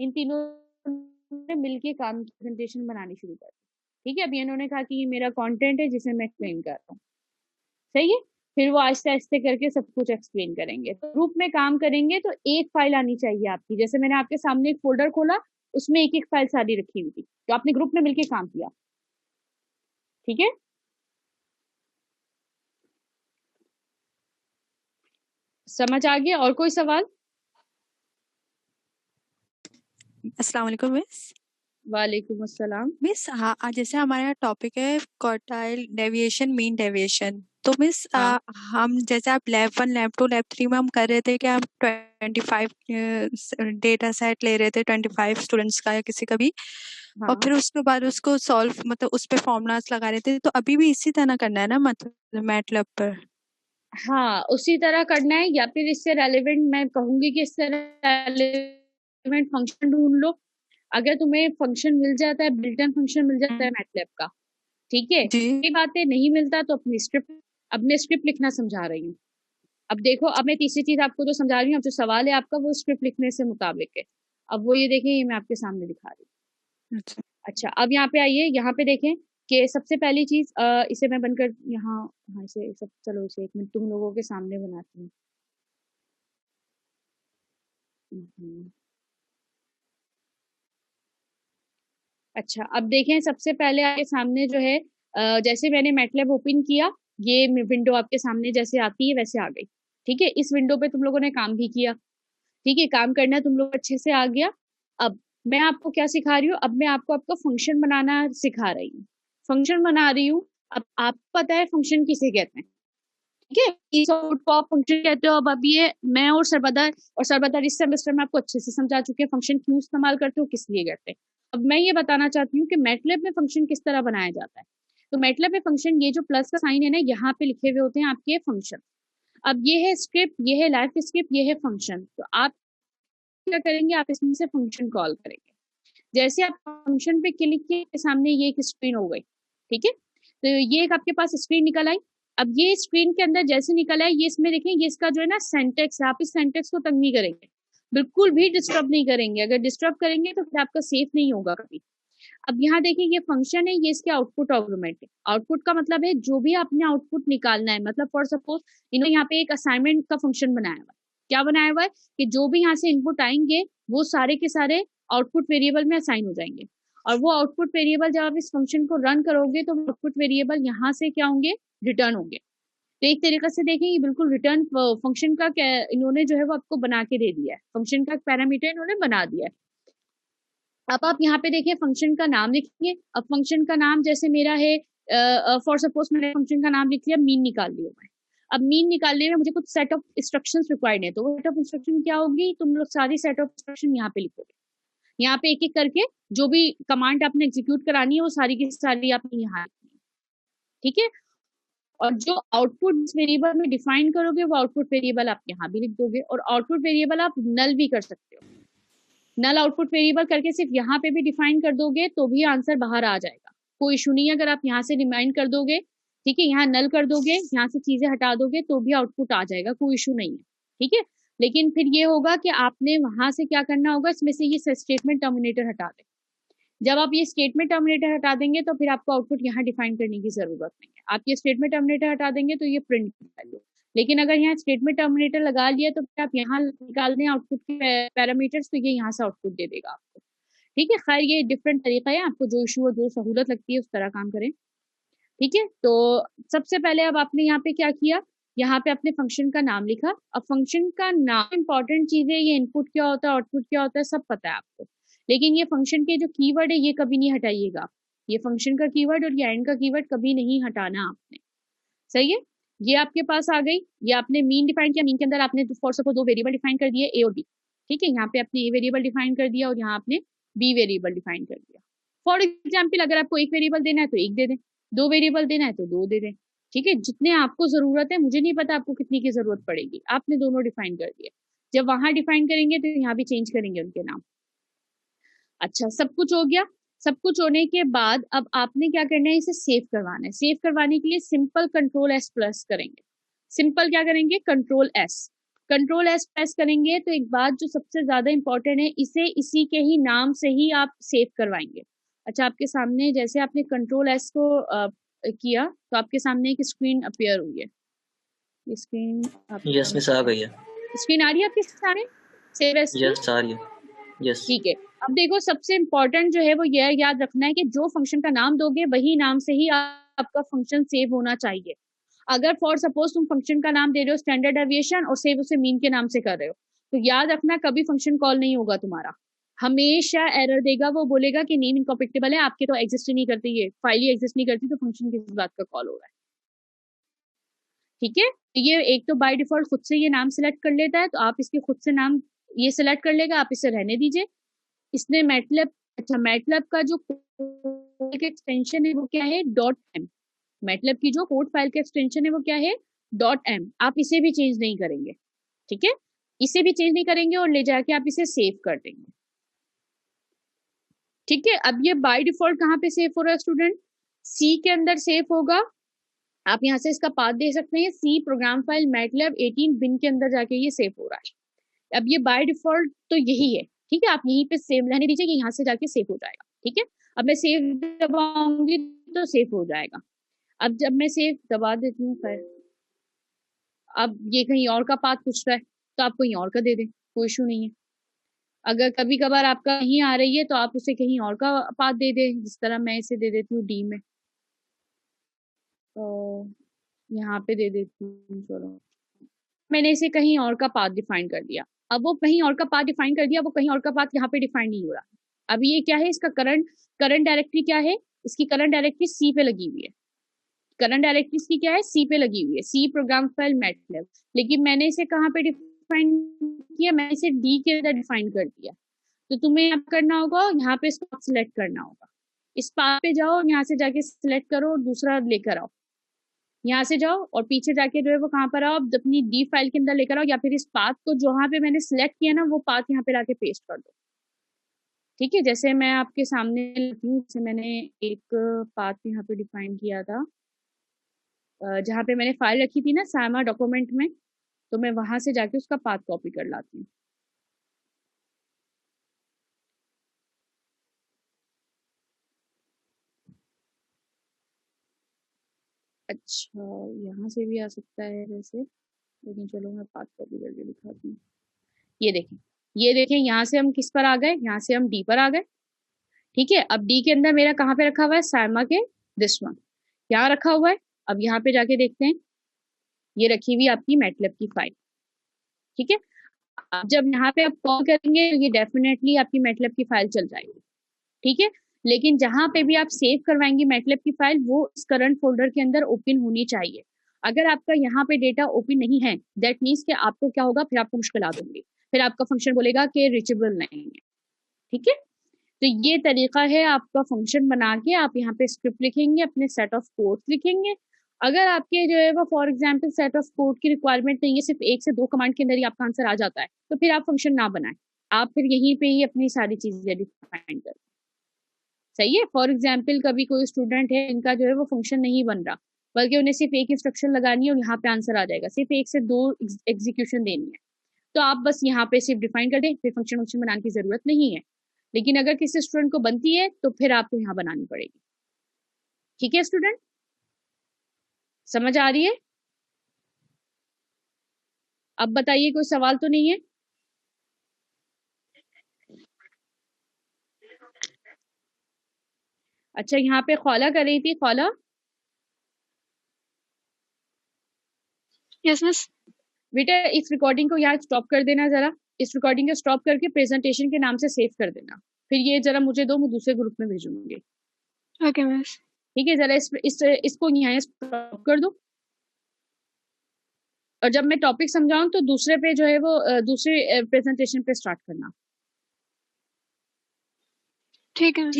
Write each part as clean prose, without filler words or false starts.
इन तीनों ने मिलके काम की प्रेजेंटेशन बनानी शुरू कर दी। ठीक है, अभी इन्होंने कहा कि ये मेरा कंटेंट है जिसे मैं एक्सप्लेन कर रहा हूँ। सही है। फिर वो आहिस्ते आहिस्ते करके सब कुछ एक्सप्लेन करेंगे। तो ग्रुप में काम करेंगे तो एक फाइल आनी चाहिए आपकी। जैसे मैंने आपके सामने एक फोल्डर खोला, उसमें एक एक फाइल सारी रखी हुई थी, तो आपने ग्रुप में मिलके काम किया। ठीक है, समझ आ गया? और कोई सवाल? अस्सलाम वालेकुम मिस। वालेकुम अस्सलाम। मिस हाँ, आज जैसे हमारा टॉपिक है क्वार्टाइल डेविएशन, मीन डेविएशन। तो मिस हाँ हम जैसे आप लैब 1, लैब 2, लैब 3 में हम कर रहे थे कि हम 25 डेटा सेट ले रहे थे 25 स्टूडेंट्स का या किसी का भी, और हाँ फिर उसके बाद उसको सॉल्व मतलब उस पे फॉर्मूलाज लगा रहे थे। तो अभी भी इसी तरह करना है ना, मतलब मैटलैब पर? हाँ, उसी तरह करना है, या फिर इससे रेलेवेंट मैं कहूंगी कि इससे रेलेवेंट फंक्शन ढूंढ लो। अगर तुम्हें फंक्शन मिल जाता है, बिल्ट इन फंक्शन मिल जाता है मैटलैब का, ठीक है, जी ये बातें नहीं मिलता तो अपने स्क्रिप्ट लिखना समझा रही हूँ। अब देखो, अब मैं तीसरी चीज आपको जो समझा रही हूँ, अब जो सवाल है आपका वो स्क्रिप्ट लिखने से मुताबिक है। अब वो ये देखें, ये मैं आपके सामने दिखा रही हूँ। अच्छा। अच्छा, अब यहाँ पे आइए, यहाँ पे देखें कि सबसे पहली चीज, इसे मैं बनकर यहाँ, हाँ इसे सब, चलो इसे एक मिनट तुम लोगों के सामने बनाती हूँ। हम्म। अच्छा, अब देखें, सबसे पहले आपके सामने जो है, जैसे मैंने मैटलैब ओपन किया, ये विंडो आपके सामने जैसे आती है वैसे आ गई। ठीक है, इस विंडो पे तुम लोगों ने काम भी किया। ठीक है, काम करना तुम लोग अच्छे से आ गया। अब मैं आपको क्या सिखा रही हूँ, अब मैं आपको आपका फंक्शन बनाना सिखा रही हूँ। फंक्शन बना रही हूँ। अब आपको पता है फंक्शन किसे कहते हैं? ठीक है, इस आउट को आप फंक्शन कहते हो। अब ये मैं और सरबदा इस सेमेस्टर में आपको अच्छे से समझा चुके हैं फंक्शन क्यों इस्तेमाल करते हो, किस लिए करते हैं। अब मैं ये बताना चाहती हूँ कि मैटलैब में फंक्शन किस तरह बनाया जाता है। तो मैटलैब में फंक्शन, ये जो प्लस का साइन है ना, यहाँ पे लिखे हुए होते हैं आपके फंक्शन। अब ये है स्क्रिप्ट, ये है लाइफ स्क्रिप्ट, ये है फंक्शन। तो आप क्या करेंगे, आप इसमें से फंक्शन कॉल करेंगे। जैसे आप फंक्शन पे क्लिक किए, आपके सामने ये एक स्क्रीन हो गई। ठीक है, तो ये एक आपके पास स्क्रीन निकल आई। अब ये स्क्रीन के अंदर जैसे निकल आई, ये इसमें देखें, ये इसका जो है ना सेंटेक्स है, आप इस सेंटेक्स को तंग नहीं करेंगे, बिल्कुल भी डिस्टर्ब नहीं करेंगे। अगर डिस्टर्ब करेंगे तो फिर आपका सेफ नहीं होगा कभी। अब यहाँ देखिए, ये फंक्शन है, ये इसके आउटपुट आर्गुमेंट है। आउटपुट का मतलब है जो भी आपने आउटपुट निकालना है। मतलब फॉर सपोज इन्होंने यहाँ पे एक असाइनमेंट का फंक्शन बनाया हुआ है। क्या बनाया हुआ है कि जो भी यहाँ से इनपुट आएंगे, वो सारे के सारे आउटपुट वेरिएबल में असाइन हो जाएंगे। और वो आउटपुट वेरिएबल जब आप इस फंक्शन को रन करोगे, तो आउटपुट वेरिएबल यहाँ से क्या होंगे, रिटर्न होंगे। तो एक तरीके से देखें, ये बिल्कुल रिटर्न फंक्शन का इन्होंने जो है वो आपको बना के दे दिया है। फंक्शन का पैरामीटर इन्होंने बना दिया है। अब आप यहाँ पे देखिए, फंक्शन का नाम लिखेंगे। अब फंक्शन का नाम जैसे मेरा है, फॉर सपोज मैंने फंक्शन का नाम लिख लिया, मीन निकाल लिया मैं। अब मीन निकालने में मुझे कुछ सेट ऑफ इंस्ट्रक्शंस रिक्वायर्ड है, तो वो सेट ऑफ इंस्ट्रक्शन क्या होगी, तुम लोग सारी सेट ऑफ इंस्ट्रक्शन यहाँ पे लिखोगे। यहाँ पे एक एक करके जो भी कमांड आपने एग्जीक्यूट करानी है, वो सारी की सारी आपने यहाँ लिखनी है। ठीक है, और जो आउटपुट वेरिएबल में डिफाइन करोगे, वो आउटपुट वेरिएबल आप यहाँ भी लिख दोगे। और आउटपुट वेरिएबल आप नल भी कर सकते हो। नल आउटपुट वेरिएबल करके सिर्फ यहाँ पे भी डिफाइन कर दोगे तो भी आंसर बाहर आ जाएगा, कोई इशू नहीं है। अगर आप यहाँ से रिमाइंड कर दोगे, ठीक है, यहाँ नल कर दोगे, यहाँ से चीजें हटा दोगे, तो भी आउटपुट आ जाएगा, कोई इशू नहीं है। ठीक है, लेकिन फिर ये होगा कि आपने वहां से क्या करना होगा, इसमें से ये स्टेटमेंट टर्मिनेटर हटा दें। जब आप ये स्टेटमेंट टर्मिनेटर हटा देंगे, तो फिर आपको आउटपुट यहाँ डिफाइन करने की जरूरत नहीं है। आप ये स्टेटमेंट टर्मिनेटर हटा देंगे तो ये प्रिंट वैल्यू। लेकिन अगर यहाँ स्टेटमेंट टर्मिनेटर लगा लिया, तो फिर आप यहाँ निकाल दें आउटपुट के पैरामीटर्स, तो ये यहाँ से आउटपुट दे देगा आपको। ठीक है, खैर ये डिफरेंट तरीका है, आपको जो इशू हो, जो सहूलत लगती है उस तरह काम करें। ठीक है, तो सबसे पहले अब आपने यहाँ पे क्या किया, यहाँ पे अपने फंक्शन का नाम लिखा। अब फंक्शन का नाम इंपॉर्टेंट चीज है, ये इनपुट क्या होता है, आउटपुट क्या होता है, सब पता है आपको। लेकिन ये फंक्शन के जो कीवर्ड है, ये कभी नहीं हटाइएगा। ये फंक्शन का कीवर्ड और ये एंड का कीवर्ड कभी नहीं हटाना आपने। सही है, ये आपके पास आ गई। ये आपने मीन डिफाइन किया, मीन के अंदर आपने फॉर सपोज दो वेरिएबल डिफाइन कर दिए, ए और बी। ठीक है, यहाँ पे आपने ए वेरिएबल डिफाइन कर दिया और यहाँ आपने बी वेरिएबल डिफाइन कर दिया। फॉर एग्जाम्पल, अगर आपको एक वेरिएबल देना है तो एक दे दें, दो वेरिएबल देना है तो दो दे दें। ठीक है, जितने आपको जरूरत है, मुझे नहीं पता आपको कितनी की जरूरत पड़ेगी, आपने दोनों डिफाइन कर दिए। जब वहां डिफाइन करेंगे तो यहाँ भी चेंज करेंगे उनके नाम। अच्छा, सब कुछ हो गया। सब कुछ होने के बाद अब आपने क्या करना है, इसे सेव करवाना है। सेव करवाने के लिए सिंपल कंट्रोल एस प्लस करेंगे। सिंपल क्या करेंगे, control S. Control S press करेंगे तो एक बात जो सबसे ज्यादा इंपॉर्टेंट है, इसे इसी के ही नाम से ही आप सेव करवाएंगे। अच्छा, आपके सामने जैसे आपने कंट्रोल एस को किया तो आपके सामने एक स्क्रीन अपीयर हुई है। स्क्रीन आपके यस मिस आ गई है। स्क्रीन आ रही है आपके सामने सेव एस की? यस आ रही है। यस ठीक है। अब देखो, सबसे इम्पोर्टेंट जो है वो यह याद रखना है कि जो फंक्शन का नाम दोगे वही नाम से ही आपका फंक्शन सेव होना चाहिए। अगर फॉर सपोज तुम फंक्शन का नाम दे रहे हो स्टैंडर्ड डेविएशन और सेव उसे मीन के नाम से कर रहे हो, तो याद रखना कभी फंक्शन कॉल नहीं होगा तुम्हारा, हमेशा एरर देगा। वो बोलेगा कि नेम इनकॉम्पैटिबल है, आपके तो एग्जिस्ट ही नहीं करती, ये फाइल ही एग्जिस्ट नहीं करती, तो फंक्शन किस बात का कॉल हो रहा है। ठीक है, ये एक तो बाय डिफॉल्ट खुद से ये नाम सिलेक्ट कर लेता है, तो आप इसके खुद से नाम ये सिलेक्ट कर लेगा, आप इसे रहने दीजिए। इसने मैटलैब, अच्छा मैटलैब का जो एक्सटेंशन है वो क्या है, .m। मैटलैब की जो कोड फाइल का एक्सटेंशन है वो क्या है, .m। आप इसे भी चेंज नहीं करेंगे, ठीक है, इसे भी चेंज नहीं करेंगे और ले जाके आप इसे सेव कर देंगे। ठीक है, अब ये बाय डिफॉल्ट कहाँ पे सेव हो रहा है स्टूडेंट, सी के अंदर सेव होगा। आप यहाँ से इसका पाथ दे सकते हैं, सी प्रोग्राम फाइल मैटलैब 18 बिन के अंदर जाके ये सेव हो रहा है। अब ये बाय डिफॉल्ट तो यही है, ठीक है, आप यहीं पे सेव रहने दीजिए कि यहाँ से जाके सेव हो जाएगा। ठीक है, अब मैं सेव दबाऊंगी तो सेव हो जाएगा। अब जब मैं सेव दबा देती हूँ, फिर अब ये कहीं और का पाथ पूछ रहा है तो आप कहीं और का दे दें, कोई इशू नहीं है। अगर कभी कभार आपका कहीं आ रही है तो आप उसे कहीं और का पाथ दे दें, जिस तरह मैं इसे दे देती हूँ डी में, तो यहाँ पे दे देती हूँ, चलो मैंने इसे कहीं और का पाथ डिफाइन कर दिया। अब वो कहीं और का पाथ डिफाइन कर दिया, वो कहीं और का पाथ यहाँ पे डिफाइन नहीं हो रहा। अब ये क्या है, इसका करंट डायरेक्टरी क्या है, इसकी करंट डायरेक्टरी सी पे लगी हुई है। करंट डायरेक्टरी इसकी क्या है, सी पे लगी हुई है, सी प्रोग्राम फाइल मैटलैब। लेकिन मैंने इसे कहाँ पे डिफाइन किया, मैंने इसे डी के अंदर डिफाइन कर दिया। तो तुम्हें यहाँ करना होगा, यहाँ पे इसको सिलेक्ट करना होगा, इस पाथ पे जाओ, यहाँ से जाके सिलेक्ट करो और दूसरा लेकर आओ, यहाँ से जाओ और पीछे जाके जो है वो कहाँ पर आओ, अपनी डी फाइल के अंदर लेकर आओ, या फिर इस पाथ को जहाँ पे मैंने सिलेक्ट किया ना वो पाथ यहाँ पे लाके पेस्ट कर दो। ठीक है, जैसे मैं आपके सामने लिखी हूँ, जैसे मैंने एक पाथ यहाँ पे डिफाइन किया था, जहाँ पे मैंने फाइल रखी थी ना सामा डॉक्यूमेंट में, तो मैं वहां से जाके उसका पाथ कॉपी कर लाती हूँ। अच्छा, यहाँ से भी आ सकता है वैसे, लेकिन चलो मैं पाथ कॉपी करके दिखाती हूँ। ये देखें यहाँ से हम किस पर आ गए, यहाँ से हम डी पर आ गए। ठीक है, अब डी के अंदर मेरा कहाँ पे रखा हुआ है, सामा के दिस वन यहाँ रखा हुआ है। अब यहाँ पे जाके देखते हैं, ये रखी हुई आपकी मैटलैब की फाइल। ठीक है, अब जब यहाँ पे आप कॉल करेंगे ये डेफिनेटली आपकी मैटलैब की फाइल चल जाएगी। ठीक है, लेकिन जहां पे भी आप सेव करवाएंगे मैटलैब की फाइल, वो इस करंट फोल्डर के अंदर ओपन होनी चाहिए। अगर आपका यहाँ पे डेटा ओपन नहीं है, दैट मीन्स कि आपको क्या होगा, फिर आपको मुश्किलात होंगी, फिर आपका फंक्शन बोलेगा कि रीचेबल नहीं है। ठीक है, तो ये तरीका है आपका फंक्शन बना के आप यहाँ पे स्क्रिप्ट लिखेंगे, अपने सेट ऑफ कोड्स लिखेंगे। अगर आपके जो है वो for example set of code की रिक्वायरमेंट नहीं है, सिर्फ 1 से 2 कमांड के अंदर ही आपका आंसर आ जाता है, तो फिर आप फंक्शन ना बनाएं, आप फिर यहीं पे ही अपनी सारी चीजें डिफाइन करें। सही है, फॉर एग्जाम्पल कभी कोई स्टूडेंट है इनका जो है वो फंक्शन नहीं बन रहा, बल्कि उन्हें सिर्फ एक इंस्ट्रक्शन लगानी है और यहाँ पे आंसर आ जाएगा, सिर्फ 1 से 2 एग्जीक्यूशन देनी है, तो आप बस यहाँ पे सिर्फ डिफाइन कर दें, फिर फंक्शन बनाने की जरूरत नहीं है। लेकिन अगर किसी स्टूडेंट को बनती है तो फिर आपको यहाँ बनानी पड़ेगी। ठीक है स्टूडेंट, समझ आ रही है? अब बताइए, कोई सवाल तो नहीं है? अच्छा, यहाँ पे खौला कर रही थी, खौला। Yes miss. बेटा इस रिकॉर्डिंग को यहाँ स्टॉप कर देना जरा, इस रिकॉर्डिंग को स्टॉप करके प्रेजेंटेशन के नाम से सेव कर देना, फिर ये जरा मुझे दो, मैं दूसरे ग्रुप में भेजूंगी। Okay miss. ठीक है, जरा इसको यहाँ स्टॉप कर दो, और जब मैं टॉपिक समझाऊं तो दूसरे पे जो है वो दूसरे प्रेजेंटेशन पे स्टार्ट करना। ठीक है।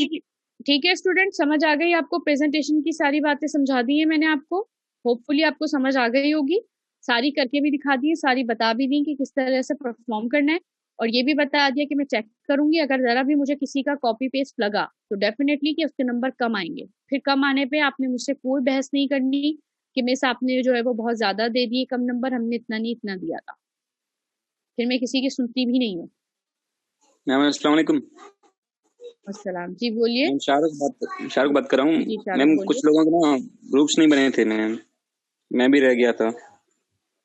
ठीक है स्टूडेंट, समझ आ गई आपको? प्रेजेंटेशन की सारी बातें समझा दी है मैंने आपको, होपफुली आपको समझ आ गई होगी, सारी करके भी दिखा दी है, सारी बता भी दी कि किस तरह से परफॉर्म करना है, और ये भी बता दिया कि मैं चेक करूंगी अगर जरा भी मुझे किसी का कॉपी पेस्ट लगा तो डेफिनेटली कि उसके नंबर कम आएंगे। फिर कम आने पे आपने मुझसे कोई बहस नहीं करनी कि मिस आपने जो है वो बहुत ज्यादा दे दिए कम नंबर, हमने इतना नहीं इतना दिया था। फिर मैं किसी की सुनती भी नहीं हूँ। मैम अस्सलाम वालेकुम। अस्सलाम जी, बोलिए। मैम शाहरुख बात कर रहा जी हूँ। शाहरुख मैम बोलिए। कुछ लोगों के ना ग्रुप्स नहीं बने थे मैम, मैं भी रह गया था।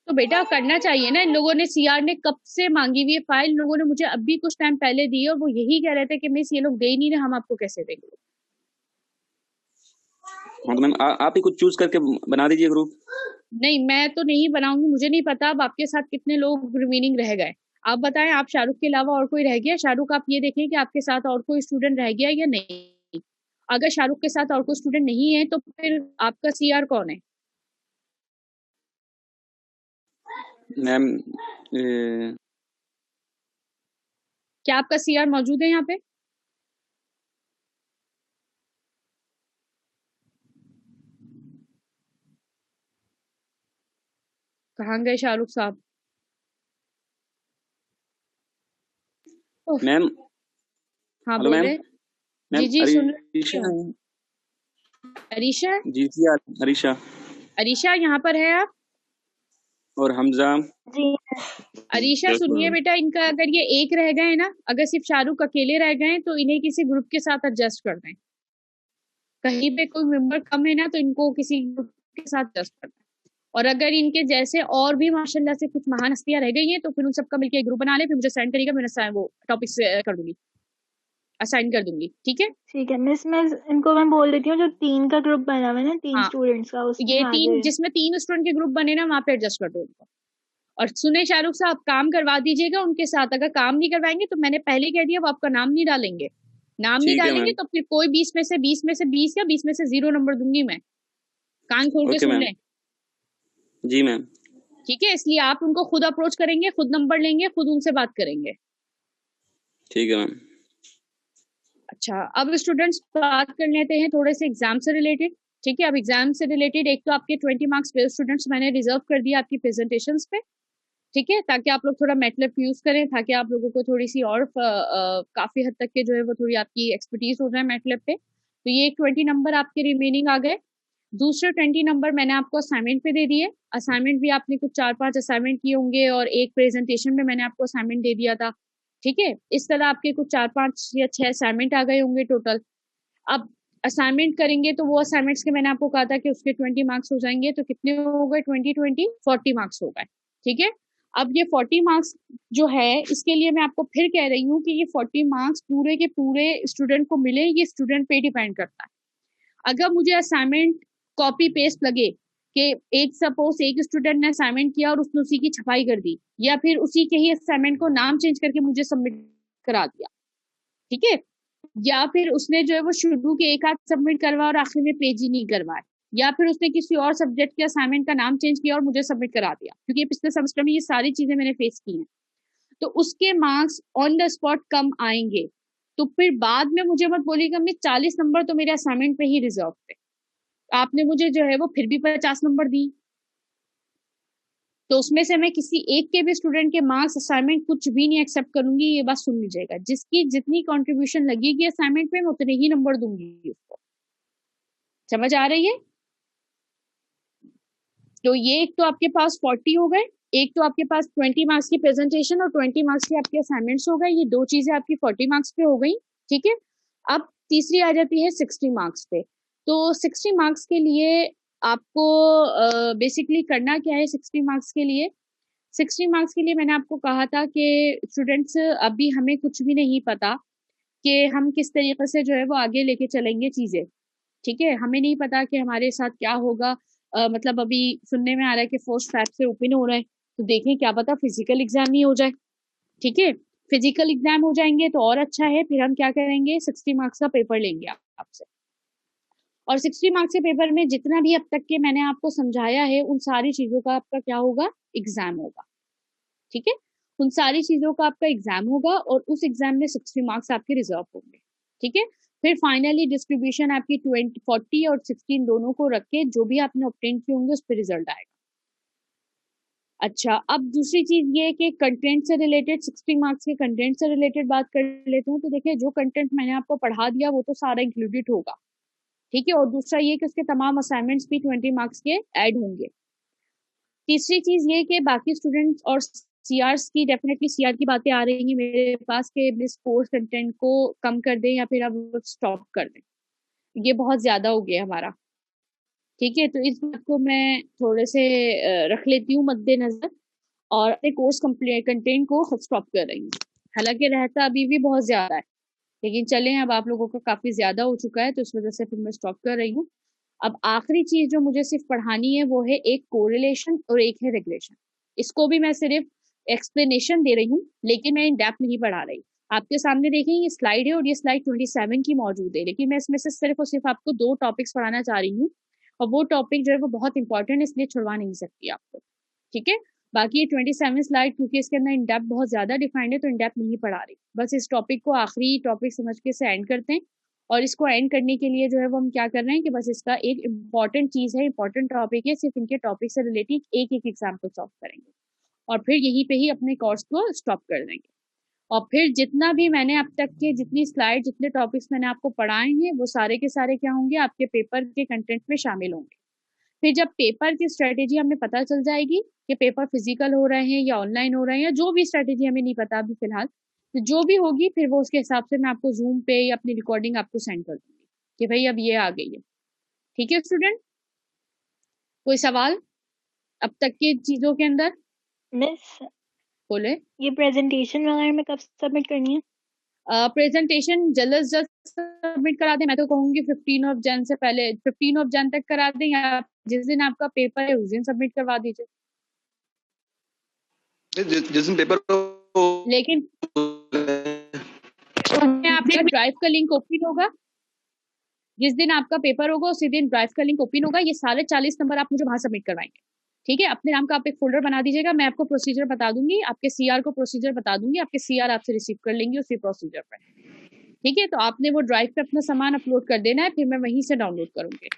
तो बेटा करना चाहिए ना, इन लोगों ने, सीआर ने कब से मांगी हुई है फाइल, इन लोगों ने मुझे अभी कुछ टाइम पहले दी है और वो यही कह रहे थे कि मिस ये लोग दे ही नहीं रहे, हम आपको कैसे देंगे। हाँ तो मैम आप ही कुछ चूज करके बना दीजिए ग्रुप। नहीं, मैं तो नहीं बनाऊंगी, मुझे नहीं पता अब आपके साथ कितने लोग रिमेनिंग रह गए। आप बताएं, आप शाहरुख के अलावा और कोई रह गया? शाहरुख आप ये देखें कि आपके साथ और कोई स्टूडेंट रह गया या नहीं। अगर शाहरुख के साथ और कोई स्टूडेंट नहीं है तो फिर आपका सीआर कौन है? मैम क्या आपका सीआर मौजूद है यहाँ पे? कहाँ गए शाहरुख साहब? मैम हाँ हेलो मैम। बोले। मैम जी जी सुन रही अरीशा हूँ। अरीशा? जी जी अरीशा अरीशा यहाँ पर है आप? और हमजा। जी अरीशा सुनिए बेटा, इनका अगर ये एक रह गए ना, अगर सिर्फ शाहरुख अकेले रह गए तो इन्हें किसी ग्रुप के साथ एडजस्ट कर दें। कहीं पे कोई मेंबर कम है ना तो इनको किसी ग्रुप के साथ एडजस्ट कर दें। और अगर इनके जैसे और भी माशाल्लाह से कुछ महान हस्तियां रह गई हैं तो फिर उन सबका मिलकर एक ग्रुप बना ले, फिर मुझे सेंड करिएगा, मैं वो टॉपिक कर दूंगी, असाइन कर दूंगी। ठीक है? ठीक है मिस, मैं इनको मैं बोल देती हूँ जो 3 का ग्रुप बना हुआ है ना, 3 हाँ, स्टूडेंट्स का, उसमें ये आ 3 जाए। जिसमें 3 स्टूडेंट के ग्रुप बने ना, वहां पे एडजस्ट कर दो उनको। और सुने शाहरुख साहब, काम करवा दीजिएगा उनके साथ। अगर काम नहीं करवाएंगे तो मैंने पहले कह दिया, वो आपका नाम नहीं डालेंगे। नाम नहीं ठीक है डालेंगे मैम। तो फिर कोई 20 में से 20 या 20 में से 0 नंबर दूंगी मैं। कान खोल के ओके सुन मैम। लें। जी मैम। ठीक है? इसलिए आप उनको खुद अप्रोच करेंगे, खुद नंबर लेंगे, खुद उनसे बात करेंगे। ठीक है मैम। अच्छा, अब स्टूडेंट्स बात कर लेते हैं थोड़े से एग्जाम से रिलेटेड। ठीक है? अब एग्जाम से रिलेटेड एक तो आपके 20 मार्क्स पे स्टूडेंट्स मैंने रिजर्व कर दिया आपकी प्रेजेंटेशंस पे। ठीक है? ताकि आप लोग थोड़ा मैटलैब यूज करें, ताकि आप लोगों को थोड़ी सी और काफी हद तक के जो है वो थोड़ी आपकी एक्सपर्टीज हो जाए मैटलैब पे। तो ये 20 नंबर आपके रिमेनिंग आ गए। दूसरे 20 नंबर मैंने आपको असाइनमेंट पे दे दिए। असाइनमेंट भी आपने कुछ 4-5 असाइनमेंट किए होंगे और एक प्रेजेंटेशन में मैंने आपको असाइनमेंट दे दिया था। ठीक है? इस तरह आपके कुछ 4-5 या 6 असाइनमेंट आ गए होंगे टोटल। अब असाइनमेंट करेंगे तो वो असाइनमेंट्स के मैंने आपको कहा था कि उसके 20 मार्क्स हो जाएंगे, तो कितने हो गए? 20 40 मार्क्स हो गए। ठीक है? अब ये 40 मार्क्स जो है, इसके लिए मैं आपको फिर कह रही हूँ कि ये 40 मार्क्स पूरे के पूरे स्टूडेंट को मिले, ये स्टूडेंट पे डिपेंड करता है। अगर मुझे असाइनमेंट कॉपी पेस्ट लगे कि सपोज एक स्टूडेंट ने असाइनमेंट किया और उसने उसी की छपाई कर दी, या फिर उसी के ही असाइनमेंट को नाम चेंज करके मुझे सबमिट करा दिया, ठीक है, या फिर उसने जो है वो शुरू के एक आध सबमिट करवा और आखिर में पेज ही नहीं करवाए, या फिर उसने किसी और सब्जेक्ट के असाइनमेंट का नाम चेंज किया और मुझे सबमिट करा दिया, क्योंकि पिछले सेमेस्टर में ये सारी चीजें मैंने फेस की हैं, तो उसके मार्क्स ऑन द स्पॉट कम आएंगे। तो फिर बाद में मुझे मत बोलिएगा मैं 40 नंबर तो मेरे असाइनमेंट पे ही रिजर्व थे, आपने मुझे जो है वो फिर भी 50 नंबर दी, तो उसमें से मैं किसी एक के भी स्टूडेंट के मार्क्स असाइनमेंट कुछ भी नहीं एक्सेप्ट करूंगी। ये बात सुन लीजिएगा, जिसकी जितनी कंट्रीब्यूशन लगेगी असाइनमेंट में मैं उतने ही नंबर दूंगी उसको। समझ आ रही है? तो ये एक तो आपके पास 40 हो गए, एक तो आपके पास 20 मार्क्स की प्रेजेंटेशन और 20 मार्क्स के आपके असाइनमेंट्स हो गए, ये दो चीजें आपकी 40 मार्क्स पे हो गई। ठीक है? अब तीसरी आ जाती है 60 मार्क्स पे। तो 60 मार्क्स के लिए आपको बेसिकली करना क्या है? 60 मार्क्स के लिए 60 मार्क्स के लिए मैंने आपको कहा था कि स्टूडेंट्स अभी हमें कुछ भी नहीं पता कि हम किस तरीके से जो है वो आगे लेके चलेंगे चीजें। ठीक है? हमें नहीं पता कि हमारे साथ क्या होगा। मतलब अभी सुनने में आ रहा है कि फर्स्ट फैब से ओपन हो रहा है, तो देखें क्या पता फिजिकल एग्जाम ही हो जाए। ठीक है? फिजिकल एग्जाम हो जाएंगे तो और अच्छा है, फिर हम क्या करेंगे 60 मार्क्स का पेपर लेंगे आपसे, और 60 मार्क्स के पेपर में जितना भी अब तक के मैंने आपको समझाया है उन सारी चीजों का आपका क्या होगा? एग्जाम होगा। ठीक है? उन सारी चीजों का आपका एग्जाम होगा और उस एग्जाम में 60 मार्क्स आपके रिजर्व होंगे। ठीक है? फिर फाइनली डिस्ट्रीब्यूशन आपकी 40 और 16 दोनों को रख के जो भी आपने ऑब्टेन किए होंगे उस पर रिजल्ट आएगा। अच्छा, अब दूसरी चीज ये कि कंटेंट से रिलेटेड 60 मार्क्स के कंटेंट से रिलेटेड बात कर लेते हैं। तो देखिए, जो कंटेंट मैंने आपको पढ़ा दिया वो तो सारा इंक्लूडेड होगा। ठीक है? और दूसरा ये कि उसके तमाम असाइनमेंट्स भी 20 मार्क्स के ऐड होंगे। तीसरी चीज ये कि बाकी स्टूडेंट्स और सीआर्स की डेफिनेटली सीआर की बातें आ रही हैं मेरे पास कि इस कोर्स कंटेंट को कम कर दें या फिर अब स्टॉप कर दें, ये बहुत ज्यादा हो गया हमारा। ठीक है, तो इस बात को मैं थोड़े से रख लेती हूँ मद्देनजर और अपने कोर्स कंटेंट को स्टॉप कर रही हूँ। हालांकि रहता अभी भी बहुत ज्यादा है, लेकिन चलें अब आप लोगों का काफी ज्यादा हो चुका है तो इस वजह से फिर मैं स्टॉप कर रही हूँ। अब आखिरी चीज जो मुझे सिर्फ पढ़ानी है वो है एक कोरिलेशन और एक है रिग्रेशन। इसको भी मैं सिर्फ एक्सप्लेनेशन दे रही हूँ, लेकिन मैं इन डेप्थ नहीं पढ़ा रही। आपके सामने देखें ये स्लाइड है और ये स्लाइड 27 की मौजूद है, लेकिन मैं इसमें से सिर्फ और सिर्फ आपको 2 टॉपिक्स पढ़ाना चाह रही हूँ और वो टॉपिक जो है वो बहुत इंपॉर्टेंट है, इसलिए छुड़वा नहीं सकती आपको। ठीक है, बाकी ये 27 स्लाइड क्योंकि इसके अंदर इन डेप्थ बहुत ज्यादा डिफाइंड है तो इन डेप्थ नहीं पढ़ा रही। बस इस टॉपिक को आखिरी टॉपिक समझ के से एंड करते हैं और इसको एंड करने के लिए जो है वो हम क्या कर रहे हैं कि बस इसका एक इम्पॉर्टेंट चीज है, इम्पॉर्टेंट टॉपिक है, सिर्फ इनके टॉपिक से रिलेटेड एक एक एग्जाम्पल सॉल्व करेंगे और फिर यहीं पे ही अपने कोर्स को स्टॉप कर देंगे। और फिर जितना भी मैंने अब तक के जितनी स्लाइड जितने टॉपिक्स मैंने आपको पढ़ाए हैं वो सारे के सारे क्या होंगे आपके पेपर के कंटेंट में शामिल होंगे। फिर जब पेपर की स्ट्रेटेजी हमें पता चल जाएगी कि पेपर फिजिकल हो रहे हैं या ऑनलाइन हो रहे हैं या जो भी स्ट्रेटेजी हमें नहीं पता अभी फिलहाल, तो जो भी होगी फिर वो उसके हिसाब से मैं आपको जूम पे या अपनी रिकॉर्डिंग आपको सेंड कर दूंगी कि भाई अब ये आ गई है। ठीक है स्टूडेंट, कोई सवाल अब तक की चीजों के अंदर? मिस, बोले। ये प्रेजेंटेशन वगैरह में कब सबमिट करनी है? प्रेजेंटेशन जल्द से जल्द सबमिट करा दें। मैं तो कहूंगी 15 ऑफ जन से पहले 15 ऑफ जन तक करा दें या जिस दिन आपका पेपर है उस दिन सबमिट करवा दीजिए। जिस दिन पेपर लेकिन आपका ड्राइव का लिंक ओपन होगा, जिस दिन आपका पेपर होगा उसी दिन ड्राइव का लिंक ओपन होगा। ये सारे 40 नंबर आप मुझे वहां सबमिट करवाएंगे। ठीक है, अपने नाम का आप एक फोल्डर बना दीजिएगा, मैं आपको प्रोसीजर बता दूंगी, आपके सीआर को प्रोसीजर बता दूंगी, आपके सीआर आपसे रिसीव कर लेंगे उसी प्रोसीजर पर। ठीक है, तो आपने वो ड्राइव पे अपना सामान अपलोड कर देना है, फिर मैं वहीं से डाउनलोड करूंगी।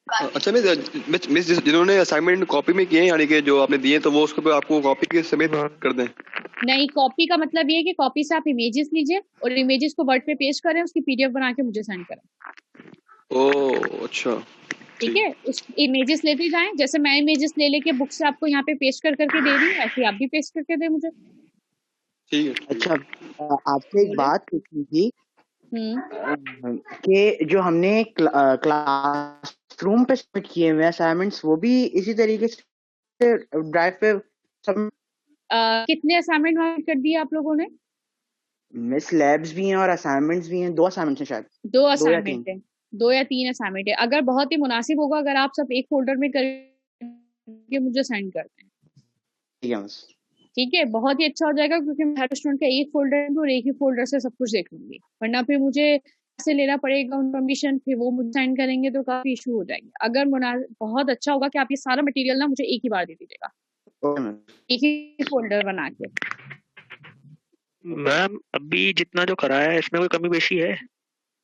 अच्छा मिस जिन्होंने असाइनमेंट कॉपी में किए हैं यानी कि जो आपने दिए तो वो उसको आपको कॉपी के समेत कर दें? नहीं, कॉपी का मतलब ये है कि कॉपी से आप इमेजेस लीजिए और इमेजेस को वर्ड पे पेस्ट करें, उसकी पीडीएफ बना के मुझे सेंड करें। ओह अच्छा, ठीक है, उस इमेजेस लेते जाएं, जैसे मैं इमेजेस ले लेके बुक से आपको यहाँ पे पेस्ट कर करके दे रही हूँ, ऐसे आप भी पेस्ट करके दे मुझे। ठीक है। अच्छा, आपसे एक बात पूछनी थी कि जो हमने क्लासरूम पे सबमिट किए हुए असाइनमेंट्स वो भी इसी तरीके से ड्राइव पे सब? कितने असाइनमेंट वहां कर दिए आप लोगों ने? मिस लैब्स भी हैं और असाइनमेंट्स भी हैं, 2 असाइनमेंट्स हैं शायद। 2 असाइनमेंट है, 2 या 3 असाइनमेंट है। अगर बहुत ही मुनासिब होगा अगर आप सब एक फोल्डर में करके मुझे सेंड कर दें। ठीक है मिस। ठीक है, बहुत ही अच्छा हो जाएगा क्योंकि मैं हर स्टूडेंट का एक फोल्डर और एक ही फोल्डर से सब कुछ देख लूंगी, वरना फिर मुझे से लेना पड़ेगा परमिशन, फिर वो मुझे सेंड करेंगे तो काफी इशू हो जाएंगे। अगर बहुत अच्छा होगा कि आप ये सारा मटेरियल ना मुझे एक ही बार दे दीजिएगा, एक ही फोल्डर बना के। मैम अभी जितना जो कराया है इसमें कोई कमी पेशी है?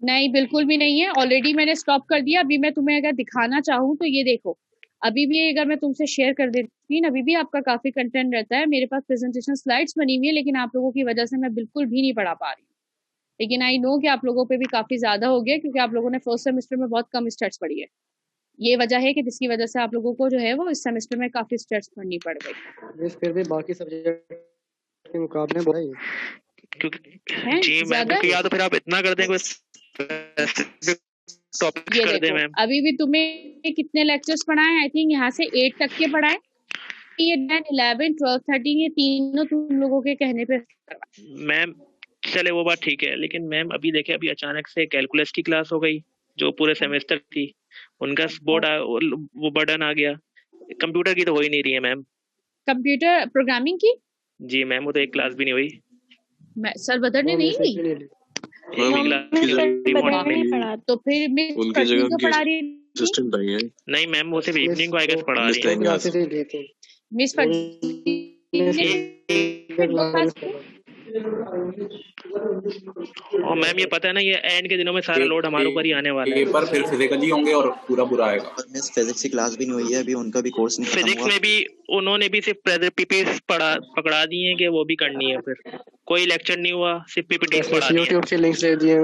नहीं, बिल्कुल भी नहीं है, ऑलरेडी मैंने स्टॉप कर दिया। अभी मैं तुम्हें अगर दिखाना चाहूँ तो ये देखो, अभी भी अगर मैं तुमसे शेयर कर देती हूँ, अभी भी आपका काफी कंटेंट रहता है। मेरे पास प्रेजेंटेशन स्लाइड्स बनी हुई है, लेकिन आप लोगों की वजह से मैं बिल्कुल भी नहीं पढ़ा पा रही हूँ। लेकिन आई नो कि आप लोगों पे भी काफी ज्यादा हो गया क्योंकि आप लोगों ने फर्स्ट सेमेस्टर में बहुत कम स्टेट्स पढ़ी है। ये वजह है कि जिसकी वजह से आप लोगों को जो है वो इस सेमेस्टर में काफी स्टेट्स पढ़नी पड़ गई। फिर भी बाकी सब्जेक्ट के मुकाबले बढ़ाई है जी मैम, ज्यादा। या तो फिर आप इतना कर दें टॉपिक ये कर दे देखो, मैम। अभी भी तुम्हें कितने लेक्चर्स पढ़ाए? आई थिंक यहाँ से 8 तक के पढ़ाए। ये 10, 11, 12, 13 ये तीनों तुम लोगों के कहने पे मैम चले वो बात ठीक है, लेकिन मैम अभी देखे अभी अचानक से कैलकुलस की क्लास हो गई जो पूरे सेमेस्टर थी, उनका वो बर्डन आ गया। कंप्यूटर की तो हो ही नहीं रही है मैम। कंप्यूटर प्रोग्रामिंग की? जी मैम, वो तो एक क्लास भी नहीं हुई। सर बदर ने नहीं ली? तो फिर उनकी जगह तो पढ़ा रही असिस्टेंट आई है। नहीं मैम, वो सिर्फ इवनिंग को आई गेस पढ़ा रही है। मिस और मैम ये पता है ना, ये एंड के दिनों में सारा लोड हमारे ऊपर ही आने वाला है। पेपर फिर फिजिकली होंगे और पूरा आएगा। मिस फिजिक्स की क्लास भी नहीं हुई है अभी, उनका भी कोर्स नहीं खत्म हुआ। फिजिक्स में भी उन्होंने भी सिर्फ पीपीटी पकड़ा दिए हैं कि वो भी करनी है, फिर कोई लेक्चर नहीं हुआ, सिर्फ पीपीटी पढ़ा दिए। यूट्यूब से लिंक्स दे दिए।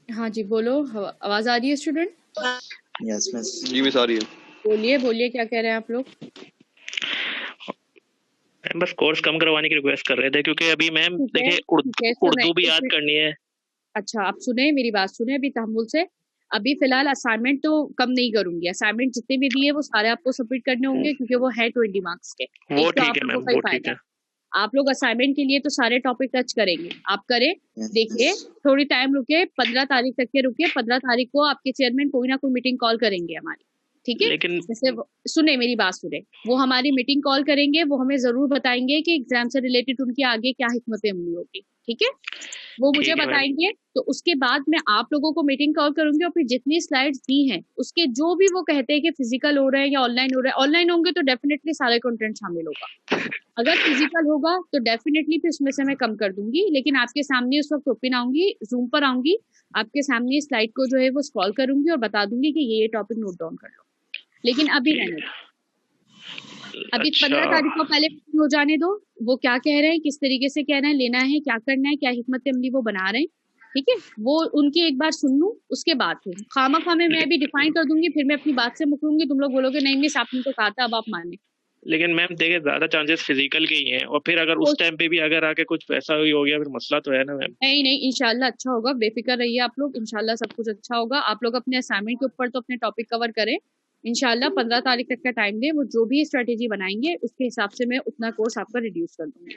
हाँ जी, बोलो। आवाज आ रही है स्टूडेंट? Yes miss. जी मिस आ रही है। बोलिए बोलिए, क्या कह रहे हैं आप लोग? मैम बस कोर्स कम करवाने की रिक्वेस्ट कर रहे थे, क्योंकि अभी मैम ठीक है, देखिए ठीक है, सुन रहे उर्दू भी एक याद मिनट। करनी है। अच्छा, आप सुने, मेरी बात सुने अभी तहम्मुल से। अभी फिलहाल असाइनमेंट तो कम नहीं करूंगी, असाइनमेंट जितने भी दिए वो सारे आपको सबमिट करने होंगे, क्योंकि वो है 20 मार्क्स के। वो एक तो ठीक आप है लोगों मैम, का ही वो ठीक फायदा है। है। आप लोग असाइनमेंट के लिए तो सारे टॉपिक टच करेंगे, आप करें। Yes, देखिए, miss. थोड़ी टाइम रुके, 15 तारीख तक के रुके। 15 तारीख को आपके चेयरमैन कोई ना कोई मीटिंग कॉल करेंगे हमारी, ठीक है? लेकिन जैसे सुने मेरी बात सुने, वो हमारी मीटिंग कॉल करेंगे, वो हमें जरूर बताएंगे कि एग्जाम से रिलेटेड उनकी आगे क्या हिकमत अमली होगी, ठीक है? वो मुझे ठीक है मैम। बताएंगे, तो उसके बाद मैं आप लोगों को मीटिंग कॉल करूंगी और फिर जितनी स्लाइड्स दी हैं उसके जो भी वो कहते हैं कि फिजिकल हो रहा है या ऑनलाइन हो रहा है, ऑनलाइन होंगे तो डेफिनेटली सारा कंटेंट शामिल होगा। अगर फिजिकल होगा तो डेफिनेटली फिर उसमें से मैं कम कर दूंगी, लेकिन आपके सामने उस वक्त ओपन आऊंगी, जूम पर आऊंगी, आपके सामने स्लाइड को जो है वो स्क्रॉल करूंगी और बता दूंगी कि ये टॉपिक नोट डाउन कर लो। लेकिन अभी रहने दो, अभी 15 अच्छा तारीख को पहले हो जाने दो। वो क्या कह रहे हैं, किस तरीके से कह रहे हैं, लेना है, क्या करना है, क्या हिकमत अमली वो बना रहे हैं, ठीक है? वो उनकी एक बार सुन लूं, उसके बाद फिर खामा में मैं भी डिफाइन कर दूंगी, फिर मैं अपनी बात से मुकरूंगी। तुम लोग बोलोगे नहीं मिस आपने तो कहा था, अब आप माने। लेकिन मैम देखिए, ज्यादा चांसेस फिजिकल के ही हैं, और फिर अगर उस टाइम पे भी अगर आके कुछ वैसा ही हो गया, फिर मसला तो है ना मैम। नहीं नहीं, इंशाल्लाह अच्छा होगा, बेफिक्र रहिए आप लोग, इंशाल्लाह सब कुछ अच्छा होगा। आप लोग अपने असाइनमेंट के ऊपर तो अपने टॉपिक कवर करें, इंशाल्लाह 15 तारीख तक का टाइम दें। वो जो भी स्ट्रेटेजी बनाएंगे उसके हिसाब से मैं उतना कोर्स आपका रिड्यूस कर दूंगी,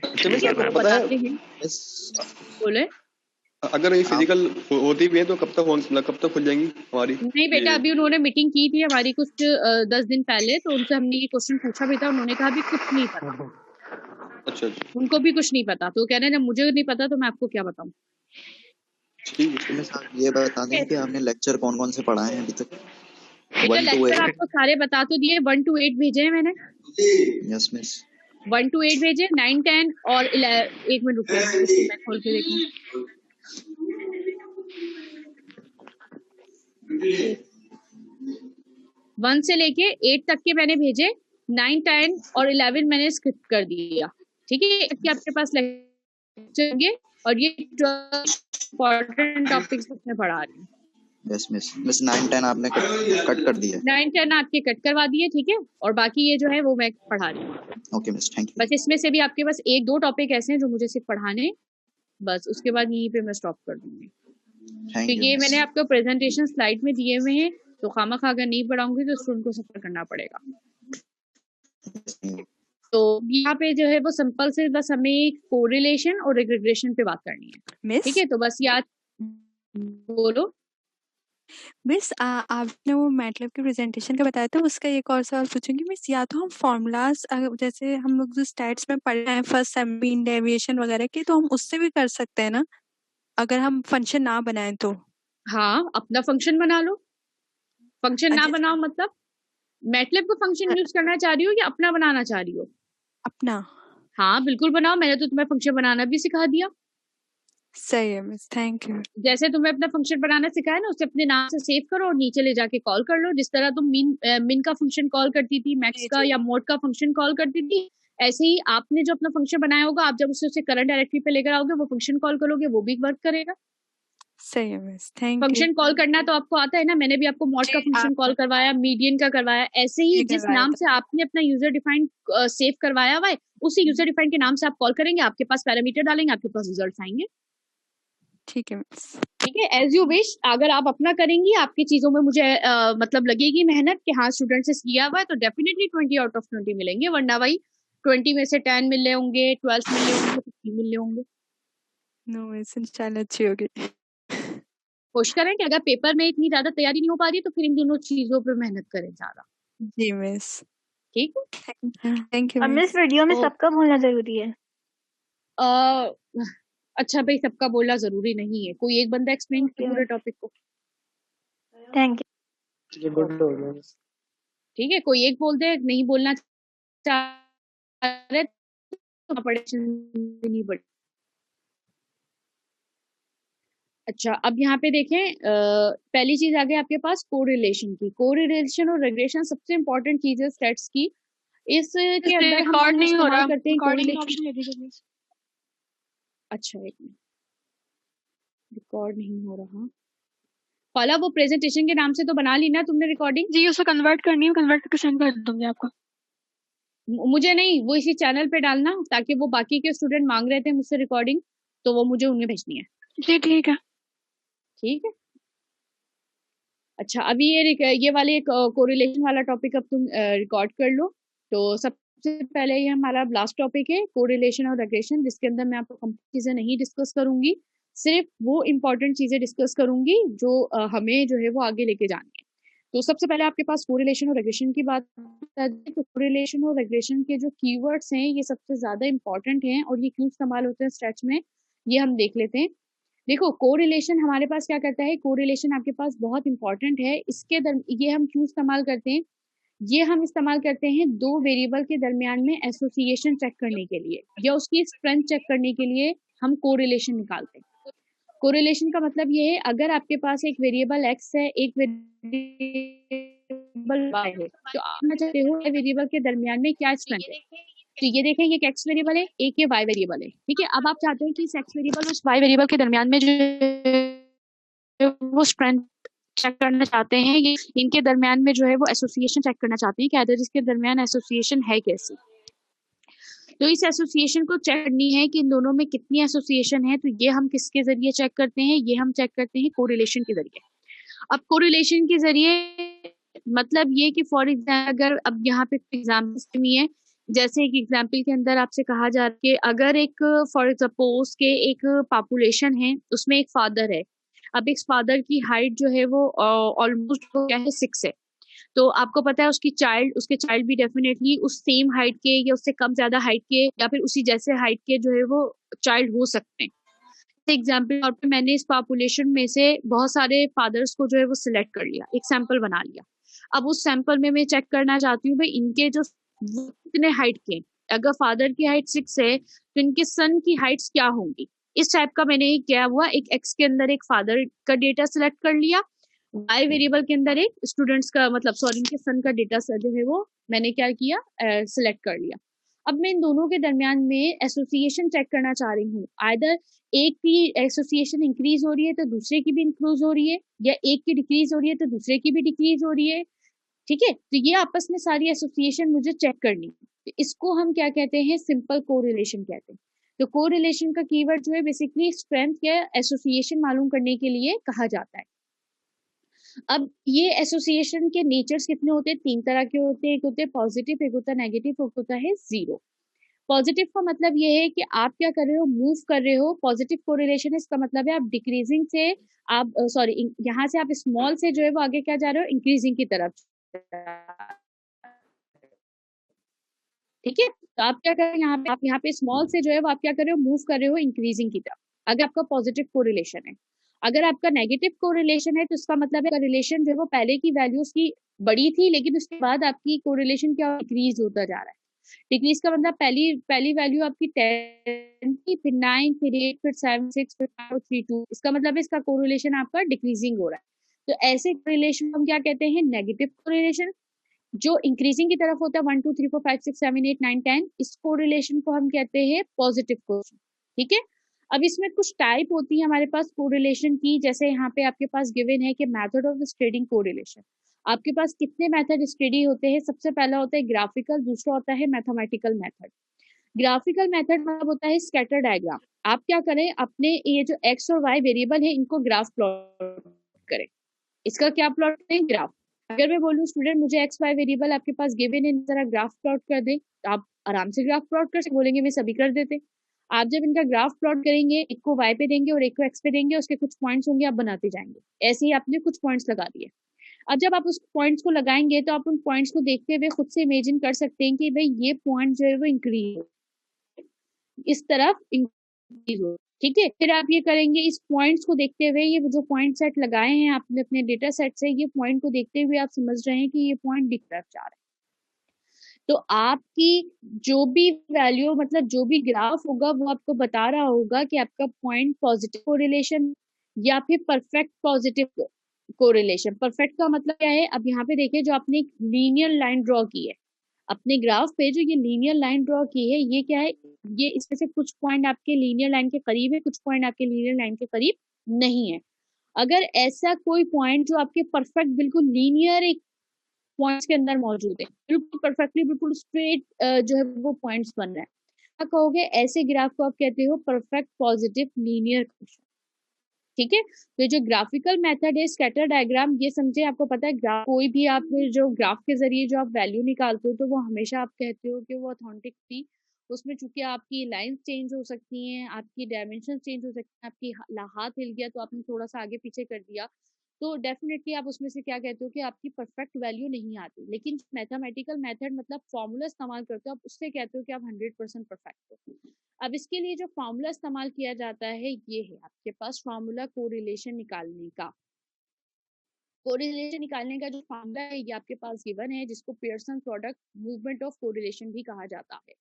अच्छा मिस ठीक है? आपको वो पता है, बताते हैं, Miss, बोले। अगर ये फिजिकल होती भी है तो कब तक खुल जाएंगी हमारी? नहीं बेटा, ये अभी उन्होंने मीटिंग की थी हमारी कुछ 10 दिन पहले, तो उनसे हमने ये क्वेश्चन पूछा भी था, उन्होंने कहा अभी कुछ नहीं पता, अच्छा उनको भी कुछ नहीं पता। तो कह रहे हैं जब मुझे नहीं पता तो मैं आपको क्या बताऊं। ठीक है। मिस आप ये बता दें कि आपने लेक्चर कौन कौन से पढ़ाए हैं अभी तक? बेटा 1 to लेक्चर 8? आपको सारे बता तो दिए, 1 to 8 भेजे हैं मैंने। Yes miss. 1 to 8 भेजे, 9, 10 और 11। एक मिनट रुकिए, मैं खोल के देखूं। 1 से लेके 8 तक के मैंने भेजे, 9, 10 और 11 मैंने स्किप कर दिया, ठीक है? कि आपके पास लेक्चर होंगे और ये इम्पोर्टेंट टॉपिक्स मैं पढ़ा रही हूँ। Yes miss. मिस 9, 10 आपने कट कर दिया है। 9, 10 आपके कट करवा दिए, ठीक है? और बाकी ये जो है वो मैं पढ़ा रही हूँ। Okay miss, thank you. बस इसमें से भी आपके पास 1-2 टॉपिक ऐसे हैं जो मुझे सिर्फ पढ़ाने हैं, बस उसके बाद यहीं पे मैं स्टॉप कर दूंगी, थैंक क्योंकि यू ये मिस। मैंने आपको प्रेजेंटेशन स्लाइड में दिए हुए हैं, तो खामखा अगर नहीं पढ़ाऊंगी तो स्टूडेंट को सफर करना पड़ेगा। तो यहाँ पे जो है वो सिंपल से बस हमें कोरिलेशन और रिग्रेशन पे बात करनी है, मिस ठीक है? तो बस याद, बोलो। मिस आपने वो मैटलैब की प्रेजेंटेशन का बताया था, उसका एक और सवाल पूछूंगी मिस। या तो हम फॉर्मूलाज जैसे हम लोग जो स्टैट्स में पढ़ रहे हैं फर्स्ट सेम मीन डेविएशन वगैरह के, तो हम उससे भी कर सकते हैं ना, अगर हम फंक्शन ना बनाएं तो? हाँ, अपना फंक्शन बना लो। फंक्शन ना अच्छा, बनाओ मतलब मैटलैब का फंक्शन यूज करना चाह रही हो या अपना बनाना चाह रही हो? अपना। हाँ बिल्कुल बनाओ, मैंने तो तुम्हें फंक्शन बनाना भी सिखा दिया। सही है मिस, थैंक यू। जैसे तुम्हें अपना फंक्शन बनाना सिखाया ना, उसे अपने नाम से सेव करो और नीचे ले जाके कॉल कर लो। जिस तरह तुम मिन का फंक्शन कॉल करती थी, मैक्स जी का जी या मोड का फंक्शन कॉल करती थी, ऐसे ही आपने जो अपना फंक्शन बनाया होगा, आप जब उसे करंट डायरेक्टरी पे लेकर आओगे, वो फंक्शन कॉल करोगे, वो भी वर्क करेगा। सही है miss, thank you. Function call करना तो आपको आता है ना, मैंने भी आपको मॉड का जी फंक्शन कॉल करवाया, मीडियन का करवाया। ऐसे ही जी जिस करवाया नाम था। से आपने अपना यूजर डिफाइंड सेव करवाया हुआ है, उसी यूजर डिफाइंड के नाम से आप कॉल करेंगे, आपके पास पैरामीटर डालेंगे, आपके पास रिजल्ट आएंगे, ठीक है मिस। ठीक है? As you wish. अगर आप अपना करेंगी, आपकी चीजों में मुझे मतलब लगेगी मेहनत कि हाँ स्टूडेंट से किया हुआ है, तो डेफिनेटली 20 आउट ऑफ 20 मिलेंगे, वरना भाई 20 में से 10 मिले होंगे, 12 मिले होंगे, 15 मिले होंगे। नो मिस, इंशाल्लाह अच्छी होगी। कोशिश करें कि अगर पेपर में इतनी ज्यादा तैयारी नहीं हो पा रही तो फिर इन दोनों चीजों पर मेहनत करें ज्यादा, जी मिस, ठीक है? थैंक यू अब मिस मिस। वीडियो में तो सबका बोलना जरूरी है। अच्छा भाई, सबका बोलना जरूरी नहीं है, कोई एक बंदा एक्सप्लेन ओके करे पूरे टॉपिक को, थैंक यू। चलिए गुड हो गया मिस। ठीक है? कोई एक बोल दे, नहीं बोलना चाह रहे तो पढ़े नहीं पढ़े। अच्छा, अब यहाँ पे देखें, पहली चीज आ गई आपके पास कोरिलेशन की। कोरिलेशन और रिग्रेशन सबसे इंपॉर्टेंट चीज है स्टैट्स की। इसके अंदर हम रिकॉर्ड नहीं हो इस्तेमाल रहा, करते हैं रिकॉर्डिंग का कोरिलेशन। ऑप्शन दे दीजिए प्लीज। अच्छा, एक मिनट, रिकॉर्ड नहीं हो रहा। फॉला वो प्रेजेंटेशन के नाम से तो बना ली ना तुमने रिकॉर्डिंग? जी उसे कन्वर्ट करनी है, कन्वर्ट करके सेंड कर दूंगी आपको। मुझे नहीं, वो इसी चैनल पे डालना, ताकि वो बाकी के स्टूडेंट मांग रहे थे मुझसे रिकॉर्डिंग, तो वो मुझे उन्हें भेजनी है। जी ठीक है। ठीक है। अच्छा, अभी ये वाले कोरिलेशन वाला टॉपिक अब तुम रिकॉर्ड कर लो। तो सबसे पहले ये हमारा लास्ट टॉपिक है कोरिलेशन और रिग्रेशन, जिसके अंदर मैं आपको कंप्लीट चीजें नहीं डिस्कस करूंगी, सिर्फ वो इम्पोर्टेंट चीजें डिस्कस करूंगी जो हमें जो है वो आगे लेके जानी है। तो सबसे पहले आपके पास कोरिलेशन और रिग्रेशन की बात है। तो कोरिलेशन और रिग्रेशन के जो कीवर्ड्स हैं ये सबसे ज्यादा इंपॉर्टेंट हैं, और ये क्यों इस्तेमाल होते हैं स्ट्रेच में, ये हम देख लेते हैं। देखो, कोरिलेशन हमारे पास क्या करता है, कोरिलेशन आपके पास बहुत इंपॉर्टेंट है। ये हम क्यों इस्तेमाल करते हैं, ये हम इस्तेमाल करते हैं दो वेरिएबल के दरमियान में एसोसिएशन चेक करने के लिए, या उसकी स्ट्रेंथ चेक करने के लिए हम कोरिलेशन निकालते हैं। कोरिलेशन का मतलब ये है, अगर आपके पास एक वेरिएबल एक्स है, एक वेरिएबल वाई है, तो आप चाहते हो वेरिएबल के दरमियान में क्या स्ट्रेंथ है। तो ये देखें, ये एक्स वेरिएबल है, एक ये वाई वेरिएबल है, ठीक है। अब आप चाहते हैं कि इस एक्स वेरिएबल और इस वाई वेरिएबल के दरमियान में जो वो स्ट्रेंथ चेक करना चाहते हैं, ये इनके दरमियान में जो है वो एसोसिएशन चेक करना चाहते हैं कि अदर इसके दरमियान एसोसिएशन है कैसी। तो इस एसोसिएशन को चेक करनी है कि इन दोनों में कितनी एसोसिएशन है। तो ये हम किसके जरिए चेक करते हैं, ये हम चेक करते हैं कोरिलेशन के जरिए। अब कोरिलेशन के जरिए मतलब ये कि फॉर एग्जाम्पल, अगर अब यहाँ पे एग्जाम्पल भी है, जैसे एक एग्जाम्पल के अंदर आपसे कहा जा रहा है कि अगर एक फॉर सपोज के एक पॉपुलेशन है, उसमें एक फादर है। अब इस फादर की हाइट जो है वो ऑलमोस्ट क्या है 6 है। तो आपको पता है उसके चाइल्ड भी डेफिनेटली उस सेम हाइट के या उससे कम ज्यादा हाइट के या फिर उसी जैसे हाइट के जो है वो चाइल्ड हो सकते हैं। एग्जाम्पल तौर पे मैंने इस पॉपुलेशन में से बहुत सारे फादर्स को जो है वो सिलेक्ट कर लिया, एक सैंपल बना लिया। अब उस सैंपल में मैं चेक करना चाहती हूँ भाई इनके जो कितने हाइट के, अगर फादर की हाइट 6 है तो इनके सन की हाइट्स क्या होंगी। इस टाइप का मैंने क्या हुआ, एक एक्स के अंदर एक फादर का डेटा सिलेक्ट कर लिया, वाई वेरिएबल के अंदर एक स्टूडेंट्स का इनके सन का डेटा जो है वो मैंने क्या किया, सिलेक्ट कर लिया। अब मैं इन दोनों के दरमियान में एसोसिएशन चेक करना चाह रही हूँ, आइदर एक की एसोसिएशन इंक्रीज हो रही है तो दूसरे की भी इंक्रीज हो रही है, या एक की डिक्रीज हो रही है तो दूसरे की भी डिक्रीज हो रही है, ठीक है। तो ये आपस में सारी एसोसिएशन मुझे चेक करनी है। तो इसको हम क्या कहते हैं, सिंपल कोरिलेशन कहते हैं। तो कोरिलेशन का कीवर्ड जो है बेसिकली स्ट्रेंथ या एसोसिएशन मालूम करने के लिए कहा जाता है। अब ये एसोसिएशन के नेचर्स कितने होते हैं, 3 तरह के होते हैं, एक होते हैं पॉजिटिव, एक होता है नेगेटिव, एक होता है जीरो। पॉजिटिव का मतलब ये है कि आप क्या कर रहे हो, मूव कर रहे हो। पॉजिटिव कोरिलेशन है, इसका मतलब है आप डिक्रीजिंग से आप यहाँ से आप स्मॉल से जो है वो आगे क्या जा रहे हो, इंक्रीजिंग की तरफ, ठीक है। तो आप क्या कर रहे हो, आप यहाँ पे स्मॉल से जो है वो आप क्या कर रहे हो, मूव कर रहे हो इंक्रीजिंग की तरफ, अगर आपका पॉजिटिव कोरिलेशन है। अगर आपका नेगेटिव कोरिलेशन है तो इसका मतलब है रिलेशन जो है वो पहले की वैल्यूज की बड़ी थी, लेकिन उसके बाद आपकी कोरिलेशन क्या डिक्रीज होता जा रहा है। डिक्रीज का मतलब पहली वैल्यू आपकी 10 थी, फिर 9, फिर 8, फिर 7, 6, फिर 5, 3, 2, इसका मतलब है इसका कोरिलेशन आपका डिक्रीजिंग हो रहा है। तो ऐसे कोरिलेशन हम क्या कहते हैं, नेगेटिव कोरिलेशन। जो इंक्रीजिंग की तरफ होता है 1, 2, 3, 4, 5, 6, 7, 8, 9, 10, इस कोरिलेशन को हम कहते हैं पॉजिटिव कोरिलेशन, ठीक है। अब इसमें कुछ टाइप होती है हमारे पास कोरिलेशन की, जैसे यहाँ पे आपके पास गिवन है कि मेथड ऑफ स्टडीइंग कोरिलेशन। आपके पास कितने मेथड स्टडी होते हैं, सबसे पहला होता है ग्राफिकल, दूसरा होता है मैथमेटिकल मेथड। ग्राफिकल मेथड मतलब होता है स्कैटर डायग्राम। आप क्या करें, अपने ये जो एक्स और वाई वेरिएबल है इनको ग्राफ प्लॉट करें। इसका क्या प्लॉट करें, ग्राफ। अगर मैं बोलूँ स्टूडेंट मुझे एक्स वाई वेरिएबल आपके पास गिवन है, जरा ग्राफ प्लॉट कर दें, तो आप आराम से ग्राफ प्लॉट कर सकते, बोलेंगे मैं सभी कर देते। आप जब इनका ग्राफ प्लॉट करेंगे, एक को वाई पे देंगे और एक को एक्स पे देंगे, उसके कुछ पॉइंट्स होंगे, आप बनाते जाएंगे। ऐसे ही आपने कुछ पॉइंट्स लगा दिए। अब जब आप उस पॉइंट्स को लगाएंगे तो आप उन पॉइंट्स को देखते हुए खुद से इमेजिन कर सकते हैं कि भाई ये पॉइंट जो है वो इंक्रीज हो, इस तरफ इंक्रीज हो, ठीक है। फिर आप ये करेंगे, इस पॉइंट्स को देखते हुए, ये जो पॉइंट सेट लगाए हैं आपने अपने डेटा सेट से, ये पॉइंट को देखते हुए आप समझ रहे हैं कि ये पॉइंट दिख तरफ जा रहा है। तो आपकी जो भी वैल्यू मतलब जो भी ग्राफ होगा वो आपको बता रहा होगा कि आपका पॉइंट पॉजिटिव कोरिलेशन या फिर परफेक्ट पॉजिटिव कोरिलेशन। परफेक्ट का मतलब क्या है, अब यहाँ पे देखिए जो आपने एक लीनियर लाइन ड्रॉ की है अपने ग्राफ पे, जो ये लीनियर लाइन ड्रॉ की है, ये क्या है, ये इसमें से कुछ पॉइंट आपके लीनियर लाइन के करीब है, कुछ पॉइंट आपके लीनियर लाइन के करीब नहीं है। अगर ऐसा कोई पॉइंट जो आपके परफेक्ट बिल्कुल लीनियर एक पॉइंट्स के अंदर मौजूद है, बिल्कुल परफेक्टली बिल्कुल स्ट्रेट जो है वो पॉइंट्स बन रहा है, क्या कहोगे? ऐसे ग्राफ को आप कहते हो परफेक्ट पॉजिटिव लीनियर इक्वेशन। ठीक है, तो ये जो ग्राफिकल मेथड है स्कैटर डायग्राम, ये समझे, आपको पता है ग्राफ कोई भी आप जो ग्राफ के जरिए जो आप वैल्यू निकालते हो तो वो हमेशा आप कहते हो कि वो ऑथेंटिक थी। उसमें चूंकि आपकी लाइंस चेंज हो सकती हैं, आपकी डायमेंशन चेंज हो सकती हैं, आपकी हाथ हिल गया तो आपने थोड़ा सा आगे पीछे कर दिया, तो डेफिनेटली आप उसमें से क्या कहते हो कि आपकी परफेक्ट वैल्यू नहीं आती। लेकिन मैथमेटिकल मेथड मतलब फॉर्मूला इस्तेमाल करते हो आप, उससे कहते हो कि आप 100% परफेक्ट हो। अब इसके लिए जो फॉर्मूला इस्तेमाल किया जाता है ये है आपके पास फॉर्मूला कोरिलेशन निकालने का। कोरिलेशन निकालने का जो फॉर्मूला है ये आपके पास गिवन है, जिसको Pearson product movement of correlation भी कहा जाता है।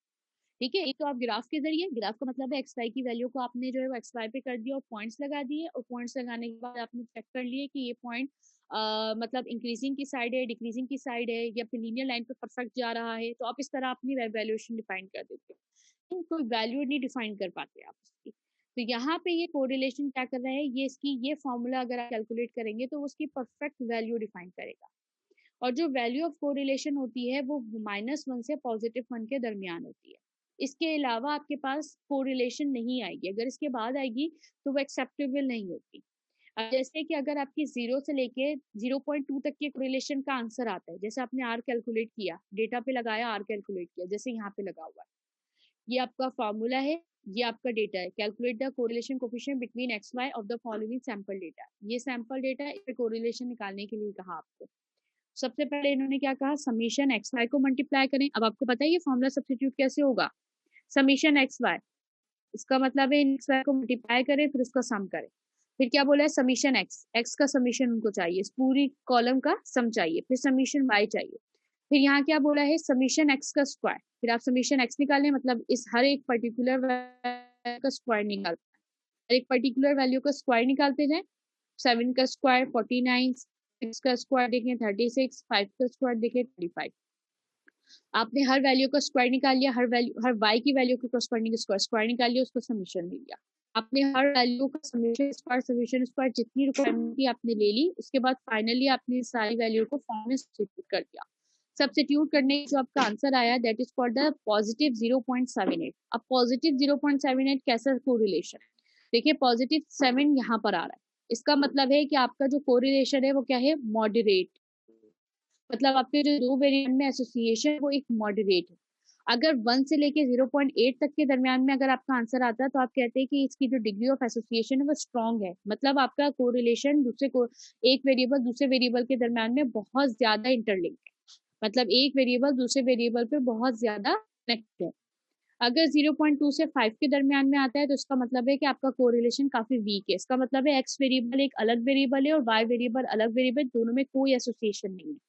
ठीक है, एक तो आप ग्राफ के जरिए, ग्राफ का मतलब है एक्स वाई की वैल्यू को आपने जो है वो एक्स वाई पे कर दिया और पॉइंट्स लगा दिए, और पॉइंट्स लगाने के बाद आपने चेक कर लिए कि ये पॉइंट मतलब इंक्रीजिंग की साइड है, डिक्रीजिंग की साइड है, या फिर लीनियर लाइन पे परफेक्ट जा रहा है, तो आप इस तरह अपनी वैल्यूएशन डिफाइन कर देते हो। कोई वैल्यू नहीं डिफाइन कर पाते आप उसकी। तो यहाँ पे ये कोरिलेशन क्या कर रहा है, ये इसकी ये फॉर्मूला अगर आप कैलकुलेट करेंगे तो उसकी परफेक्ट वैल्यू डिफाइन करेगा। और जो वैल्यू ऑफ कोरिलेशन होती है वो -1 से +1 के दरमियान होती है। इसके अलावा आपके पास कोरिलेशन नहीं आएगी, अगर इसके बाद आएगी तो वो एक्सेप्टेबल नहीं होती। अब जैसे कि अगर आपकी 0 से लेके 0.2 तक के कोरिलेशन का आंसर आता है, जैसे आपने आर कैलकुलेट किया, डेटा पे लगाया, आर कैलकुलेट किया, जैसे यहाँ पे लगा हुआ है, ये आपका फॉर्मूला है, ये आपका डेटा है, calculate the correlation coefficient between x y of the following sample data. ये सैंपल डेटा इस पे कोरिलेशन निकालने के लिए कहा आपको। सबसे पहले इन्होंने क्या कहा, समीशन एक्स वाई को मल्टीप्लाई करें। अब आपको पता है ये फॉर्मूला सब्स्टिट्यूट कैसे होगा, समीशन एक्स वाई, इसका मतलब है एक्स वाई को मल्टीप्लाई करें फिर उसका सम करें। फिर क्या बोला है, समीशन एक्स, एक्स का समीशन उनको चाहिए, इस पूरी कॉलम का सम चाहिए, फिर समीशन वाई चाहिए, फिर यहाँ क्या बोला है, समीशन एक्स का स्क्वायर, फिर आप समीशन एक्स निकालें, मतलब इस हर एक पर्टिकुलर का स्क्वायर निकालते हैं, हर एक पर्टिकुलर वैल्यू का स्क्वायर निकालते जाए। 7 का स्क्वायर 49, 6 का स्क्वायर देखें 36, 5 का स्क्वायर देखें 25। आपने हर वैल्यू का स्क्वायर निकाल लिया, हर वाई की वैल्यू के कॉरस्पॉन्डिंग स्क्वायर निकाल लिया, उसको समीशन ले लिया। आपने हर वैल्यू का समीशन स्क्वायर जितनी रिक्वायरमेंट थी आपने ले ली, उसके बाद फाइनली आपने सारी वैल्यू को फॉर्म में सब्स्टिट्यूट कर दिया। सब्स्टिट्यूट करने जो आपका आंसर आया that is called the positive 0.78। अब पॉजिटिव 0.78 कैसा कोरिलेशन, देखिए पॉजिटिव 7 यहाँ पर आ रहा है, इसका मतलब है कि आपका जो कोरिलेशन है वो क्या है, मॉडरेट, मतलब आपके जो दो वेरिएबल में एसोसिएशन वो एक मॉडरेट है। अगर 1 से लेके 0.8 तक के दरमियान में अगर आपका आंसर आता है तो आप कहते हैं कि इसकी जो डिग्री ऑफ एसोसिएशन है वो स्ट्रांग है, मतलब आपका कोरिलेशन एक वेरिएबल दूसरे वेरिएबल के दरमियान में बहुत ज्यादा इंटरलिंक है, मतलब एक वेरिएबल दूसरे वेरिएबल पे बहुत ज्यादा कनेक्ट है। अगर 0.2 से 5 के दरमियान में आता है तो इसका मतलब है कि आपका कोरिलेशन काफी वीक है, इसका मतलब है एक्स वेरिएबल एक अलग वेरिएबल है और वाई वेरिएबल अलग वेरिएबल, दोनों में कोई एसोसिएशन नहीं है,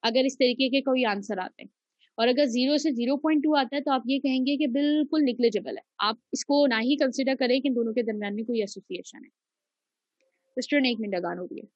अगर इस तरीके के कोई आंसर आते हैं। और अगर 0 से 0.2 आता है तो आप ये कहेंगे कि बिल्कुल निग्लिजिबल है, आप इसको ना ही कंसिडर करें कि दोनों के दरमियान में कोई एसोसिएशन है। सिस्टर ने 1 मिनट लगान हो रही है।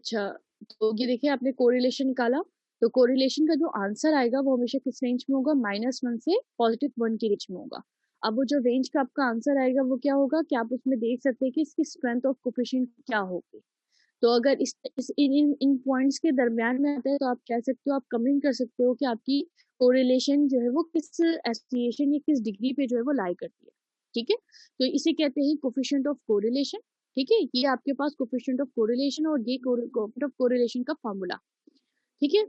अच्छा, तो ये देखिए आपने कोरिलेशन निकाला, तो कोरिलेशन का जो आंसर आएगा वो हमेशा किस रेंज में होगा, -1 से +1 की रेंज में होगा। अब वो जो रेंज का आपका आंसर आएगा वो क्या होगा कि आप उसमें देख सकते हैं कि इसकी स्ट्रेंथ ऑफ कोफिशिएंट क्या होगी। तो अगर इस इन पॉइंट्स के दरमियान में आता है तो आप कह सकते हो, आप कमेंट कर सकते हो कि आपकी कोरिलेशन जो है वो किस एसोसिएशन या किस डिग्री पे जो है वो लाई करती है। ठीक है, तो इसे कहते हैं कोफिशिएंट ऑफ कोरिलेशन। ठीक है, ये आपके पास कोफिशिएंट ऑफ कोरिलेशन और ये कोफिशिएंट ऑफ कोरिलेशन का फॉर्मूला। ठीक है,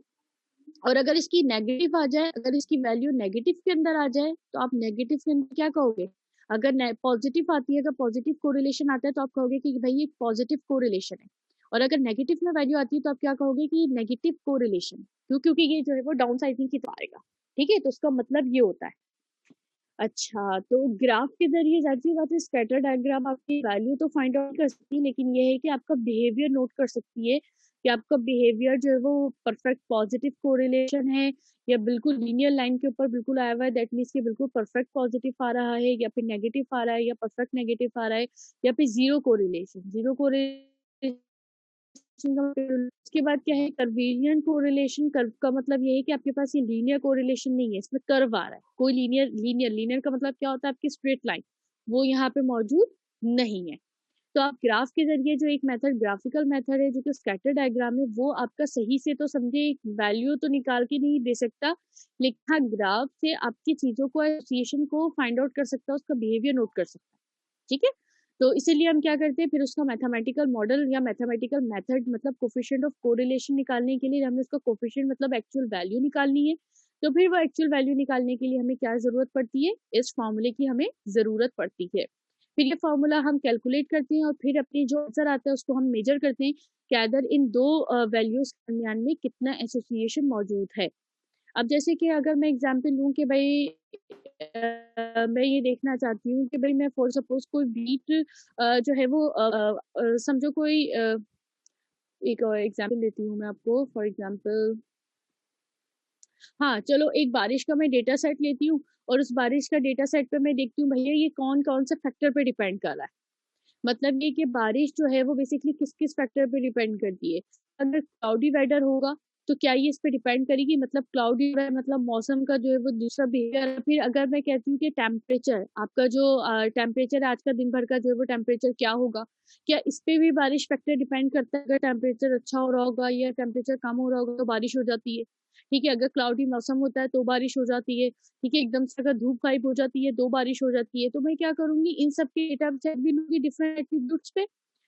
और अगर इसकी नेगेटिव आ जाए, अगर इसकी वैल्यू नेगेटिव के अंदर आ जाए तो आप नेगेटिव के अंदर क्या कहोगे, अगर पॉजिटिव आती है, अगर पॉजिटिव कोरिलेशन आता है तो आप कहोगे कि भाई ये पॉजिटिव कोरिलेशन है, और अगर नेगेटिव में वैल्यू आती है तो आप क्या कहोगे कि नेगेटिव कोरिलेशन, क्योंकि ये जो है वो डाउन साइडिंग की तरफ आएगा। ठीक है, तो उसका मतलब ये होता है। अच्छा, तो ग्राफ के जरिए जाहिर सी बात है स्कैटर डायग्राम आपकी वैल्यू तो फाइंड आउट कर सकती है, लेकिन ये है कि आपका बिहेवियर नोट कर सकती है कि आपका बिहेवियर जो है वो परफेक्ट पॉजिटिव कोरिलेशन है या बिल्कुल लीनियर लाइन के ऊपर बिल्कुल आया हुआ है, दैट मीन्स कि बिल्कुल परफेक्ट पॉजिटिव आ रहा है, या फिर नेगेटिव आ रहा है, या परफेक्ट नेगेटिव आ रहा है, या फिर जीरो कोरिलेशन उसके बाद क्या है, कर्वीलियन कोरिलेशन। कर्व का मतलब ये है कि आपके पास ये लीनियर कोरिलेशन नहीं है, इसमें कर्व आ रहा है, कोई लीनियर का मतलब क्या होता है, आपकी स्ट्रेट लाइन, वो यहाँ पे मौजूद नहीं है। तो आप ग्राफ के जरिए जो एक मेथड ग्राफिकल मेथड है जो कि स्कैटर डायग्राम है, वो आपका सही से तो समझे वैल्यू तो निकाल के नहीं दे सकता, लेकिन हाँ ग्राफ से आपकी चीजों को एसोसिएशन को फाइंड आउट कर सकता है, उसका बिहेवियर नोट कर सकता है। ठीक है, तो इसीलिए हम क्या करते हैं, फिर उसका मैथमेटिकल मॉडल या मैथमेटिकल मेथड मतलब कोफिशिएंट ऑफ कोरिलेशन निकालने के लिए हमें उसका कोफिशिएंट मतलब एक्चुअल वैल्यू निकालनी है। तो फिर वो एक्चुअल वैल्यू निकालने के लिए हमें क्या जरूरत पड़ती है, इस फॉर्मूले की हमें जरूरत पड़ती है। फिर ये फॉर्मूला हम कैलकुलेट करते हैं और फिर अपनी जो आंसर आता है उसको हम मेजर करते हैं कि अदर इन दो वैल्यूज के दरमियान में कितना एसोसिएशन मौजूद है। अब जैसे कि अगर मैं एग्जांपल लूं कि भाई मैं ये देखना चाहती हूँ कि भाई मैं फॉर सपोज कोई बीट जो है वो समझो कोई एक एग्जांपल देती हूँ मैं आपको, फॉर एग्जांपल हाँ चलो एक बारिश का मैं डेटा सेट लेती हूँ और उस बारिश का डेटा सेट पे मैं देखती हूँ भैया ये कौन कौन से फैक्टर पे डिपेंड कर रहा है। मतलब ये कि बारिश जो है वो बेसिकली किस किस फैक्टर पे डिपेंड करती है। अगर क्लाउडी वेदर होगा तो क्या ये इस पे डिपेंड करेगी, मतलब क्लाउडी वेदर मतलब मौसम का जो है वो दूसरा बिहेवियर। फिर अगर मैं कहती हूँ कि टेम्परेचर, आपका जो टेम्परेचर आज का दिन भर का जो है वो टेम्परेचर क्या होगा, क्या इस पे भी बारिश फैक्टर डिपेंड करता है। अगर टेम्परेचर अच्छा हो रहा होगा या टेम्परेचर कम हो रहा होगा तो बारिश हो जाती है। ठीक है, अगर क्लाउडी मौसम होता है तो बारिश हो जाती है। ठीक है, एकदम से अगर धूप गायब हो जाती है तो बारिश हो जाती है। तो मैं क्या करूंगी, इन सब के डेटा सेट भी लूंगी डिफरेंट एट्रीब्यूट्स पे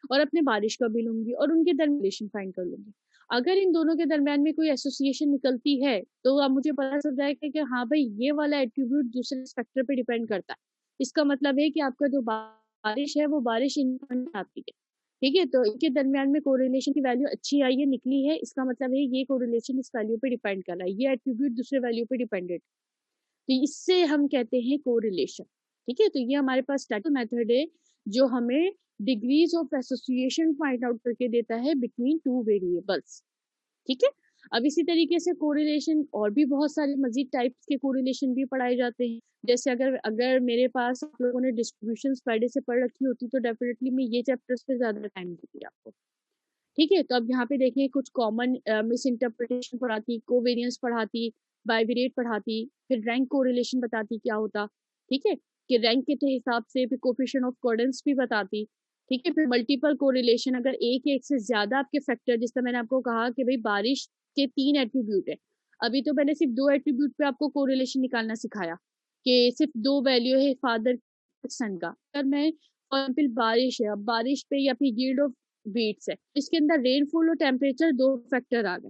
और अपने बारिश का भी लूंगी और उनके दरमियान रिलेशन फाइंड कर लूंगी। अगर इन दोनों के दरमियान में कोई एसोसिएशन निकलती है तो अब मुझे पता चल जाएगा कि हाँ भाई ये वाला एट्रीब्यूट दूसरे फैक्टर पे डिपेंड करता है। इसका मतलब है कि आपका जो बारिश है वो बारिश इन आती है। ठीक है, तो इनके दरमियान में कोरिलेशन की वैल्यू अच्छी आई है, निकली है, इसका मतलब है ये कोरिलेशन इस वैल्यू पे डिपेंड कर रहा है, ये एट्रीब्यूट दूसरे वैल्यू पे डिपेंडेंट। तो इससे हम कहते हैं कोरिलेशन। ठीक है, तो ये हमारे पास स्टैटिस्टिकल मेथड है जो हमें degrees of association find out करके देता है बिटवीन टू वेरिएबल्स। ठीक है, अब इसी तरीके से कोरिलेशन और भी बहुत सारे मजीद टाइप्स के कोरिलेशन भी पढ़ाए जाते हैं। जैसे अगर अगर मेरे पास आप लोगों ने डिस्ट्रीब्यूशंस पहले से पढ़ रखी होती तो डेफिनेटली मैं ये चैप्टर्स पे ज्यादा टाइम देती आपको। ठीक है, तो अब यहाँ पे देखें कुछ कॉमन मिस इंटरप्रिटेशन पढ़ाती, कोवेरियंस पढ़ाती, बाइवेरिएट पढ़ाती, फिर रैंक कोरिलेशन बताती क्या होता। ठीक है, कि रैंक के हिसाब से फिर कोफिशिएंट ऑफ अकॉर्डेंस भी बताती। ठीक है, फिर मल्टीपल कोरिलेशन, अगर एक से ज्यादा आपके फैक्टर, जिस तरह मैंने आपको कहा कि भाई बारिश के 3 एट्रीब्यूट है, अभी तो मैंने सिर्फ 2 एट्रीब्यूट पे आपको कोरिलेशन निकालना सिखाया कि सिर्फ 2 वैल्यू है फादर सन का। अगर मैं फॉर एग्जाम्पल बारिश है, अब बारिश पे या फिर यील्ड ऑफ वेट्स है, इसके अंदर रेनफॉल और टेम्परेचर 2 फैक्टर आ गए।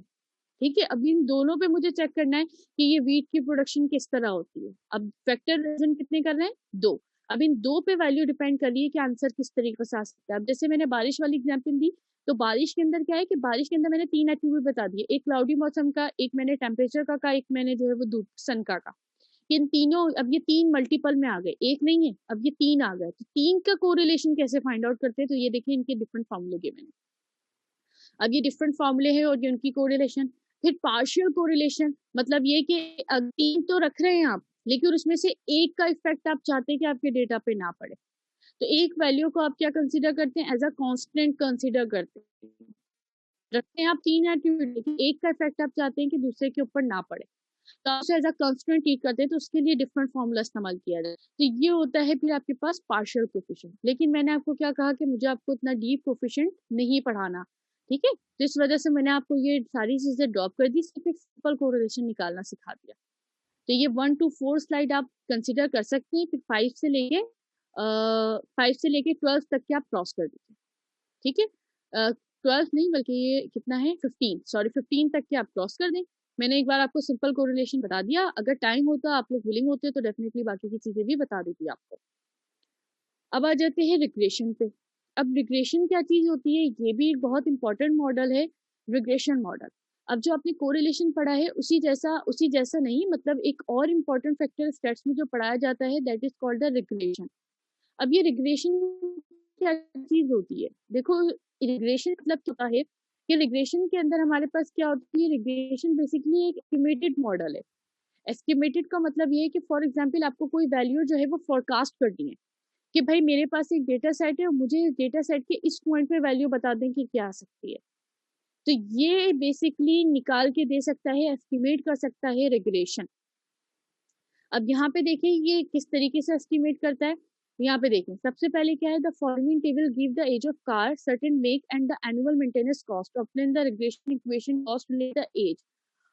ठीक है, अब इन दोनों पे मुझे चेक करना है कि ये वीट की प्रोडक्शन किस तरह होती है। अब फैक्टर रीजन कितने कर रहे हैं, 2। अब इन 2 पे वैल्यू डिपेंड कर रही है कि आंसर किस तरीके से आ सकता है। अब जैसे मैंने बारिश वाली एग्जांपल दी, तो बारिश के अंदर क्या है कि बारिश के अंदर मैंने 3 एट्रीब्यूट बता दिए, एक क्लाउडी मौसम का, एक मैंने टेम्परेचर का एक मैंने जो है वो धूप सन का। इन तीनों, अब ये 3 मल्टीपल में आ गए, एक नहीं है, अब ये 3 आ गए। तो 3 का कोरिलेशन कैसे फाइंड आउट करते हैं, तो ये देखिए इनके डिफरेंट फॉर्मूले दिए मैंने। अब ये डिफरेंट फॉर्मूले हैं और ये उनकी कोरिलेशन। फिर पार्शियल कोरिलेशन, मतलब ये कि 3 तो रख रहे हैं आप, लेकिन उसमें से एक का इफेक्ट आप चाहते हैं कि आपके डेटा पे ना पड़े, तो एक वैल्यू को आप क्या कंसीडर करते हैं, एज अ कांस्टेंट कंसीडर करते हैं। रखते हैं आप 3 एट्रीब्यूट, लेकिन एक का इफेक्ट आप चाहते हैं कि दूसरे के ऊपर ना पड़े, तो आप उसे एज अ कांस्टेंट ट्रीट करते हैं, तो उसके लिए डिफरेंट फॉर्मूला इस्तेमाल किया जाए। तो ये होता है फिर आपके पास पार्शियल कोफिशिएंट। लेकिन मैंने आपको क्या कहा कि मुझे आपको इतना डीप कोफिशिएंट नहीं पढ़ाना, ठीक है, तो इस वजह से मैंने आपको ये सारी चीजें ड्रॉप कर दी, सिर्फ एक सिंपल कोरिलेशन निकालना सिखा दिया। तो ये 1 to 4 स्लाइड आप कंसिडर कर सकते हैं, फिर 5 से लेके 12 तक के आप क्रॉस कर दीजिए, ठीक है। 12 नहीं बल्कि ये कितना है 15 तक के आप क्रॉस कर दें। मैंने एक बार आपको सिंपल कोरिलेशन बता दिया, अगर टाइम होता, आप लोग विलिंग होते तो डेफिनेटली बाकी की चीजें भी बता देती आपको। अब आ जाते हैं रिग्रेशन पे। अब रिग्रेशन क्या चीज होती है, ये भी एक बहुत इंपॉर्टेंट मॉडल है, रिग्रेशन मॉडल। अब जो आपने कोरिलेशन पढ़ा है उसी जैसा नहीं, मतलब एक और इम्पोर्टेंट फैक्टर स्टेट्स में जो पढ़ाया जाता है that is called the regression. अब ये रिग्रेशन क्या चीज होती है, देखो रिग्रेशन मतलब क्या होता है कि रिग्रेशन के अंदर हमारे पास क्या होती है, रिग्रेशन बेसिकली एक एस्टिमेटेड मॉडल है। एस्टिमेटेड का मतलब ये है कि फॉर एग्जांपल आपको कोई वैल्यू जो है वो फोरकास्ट करनी है कि भाई मेरे पास एक डेटा सेट है और मुझे इस डेटा सेट के इस पॉइंट पे वैल्यू बता दें कि क्या आ सकती है, तो ये बेसिकली निकाल के दे सकता है, एस्टिमेट कर सकता है रिग्रेशन। अब यहाँ पे देखें ये किस तरीके से एस्टिमेट करता है, यहाँ पे देखें सबसे पहले क्या है, the following table give the age of car, certain make and the annual maintenance cost, obtain the regression equation cost relate the age,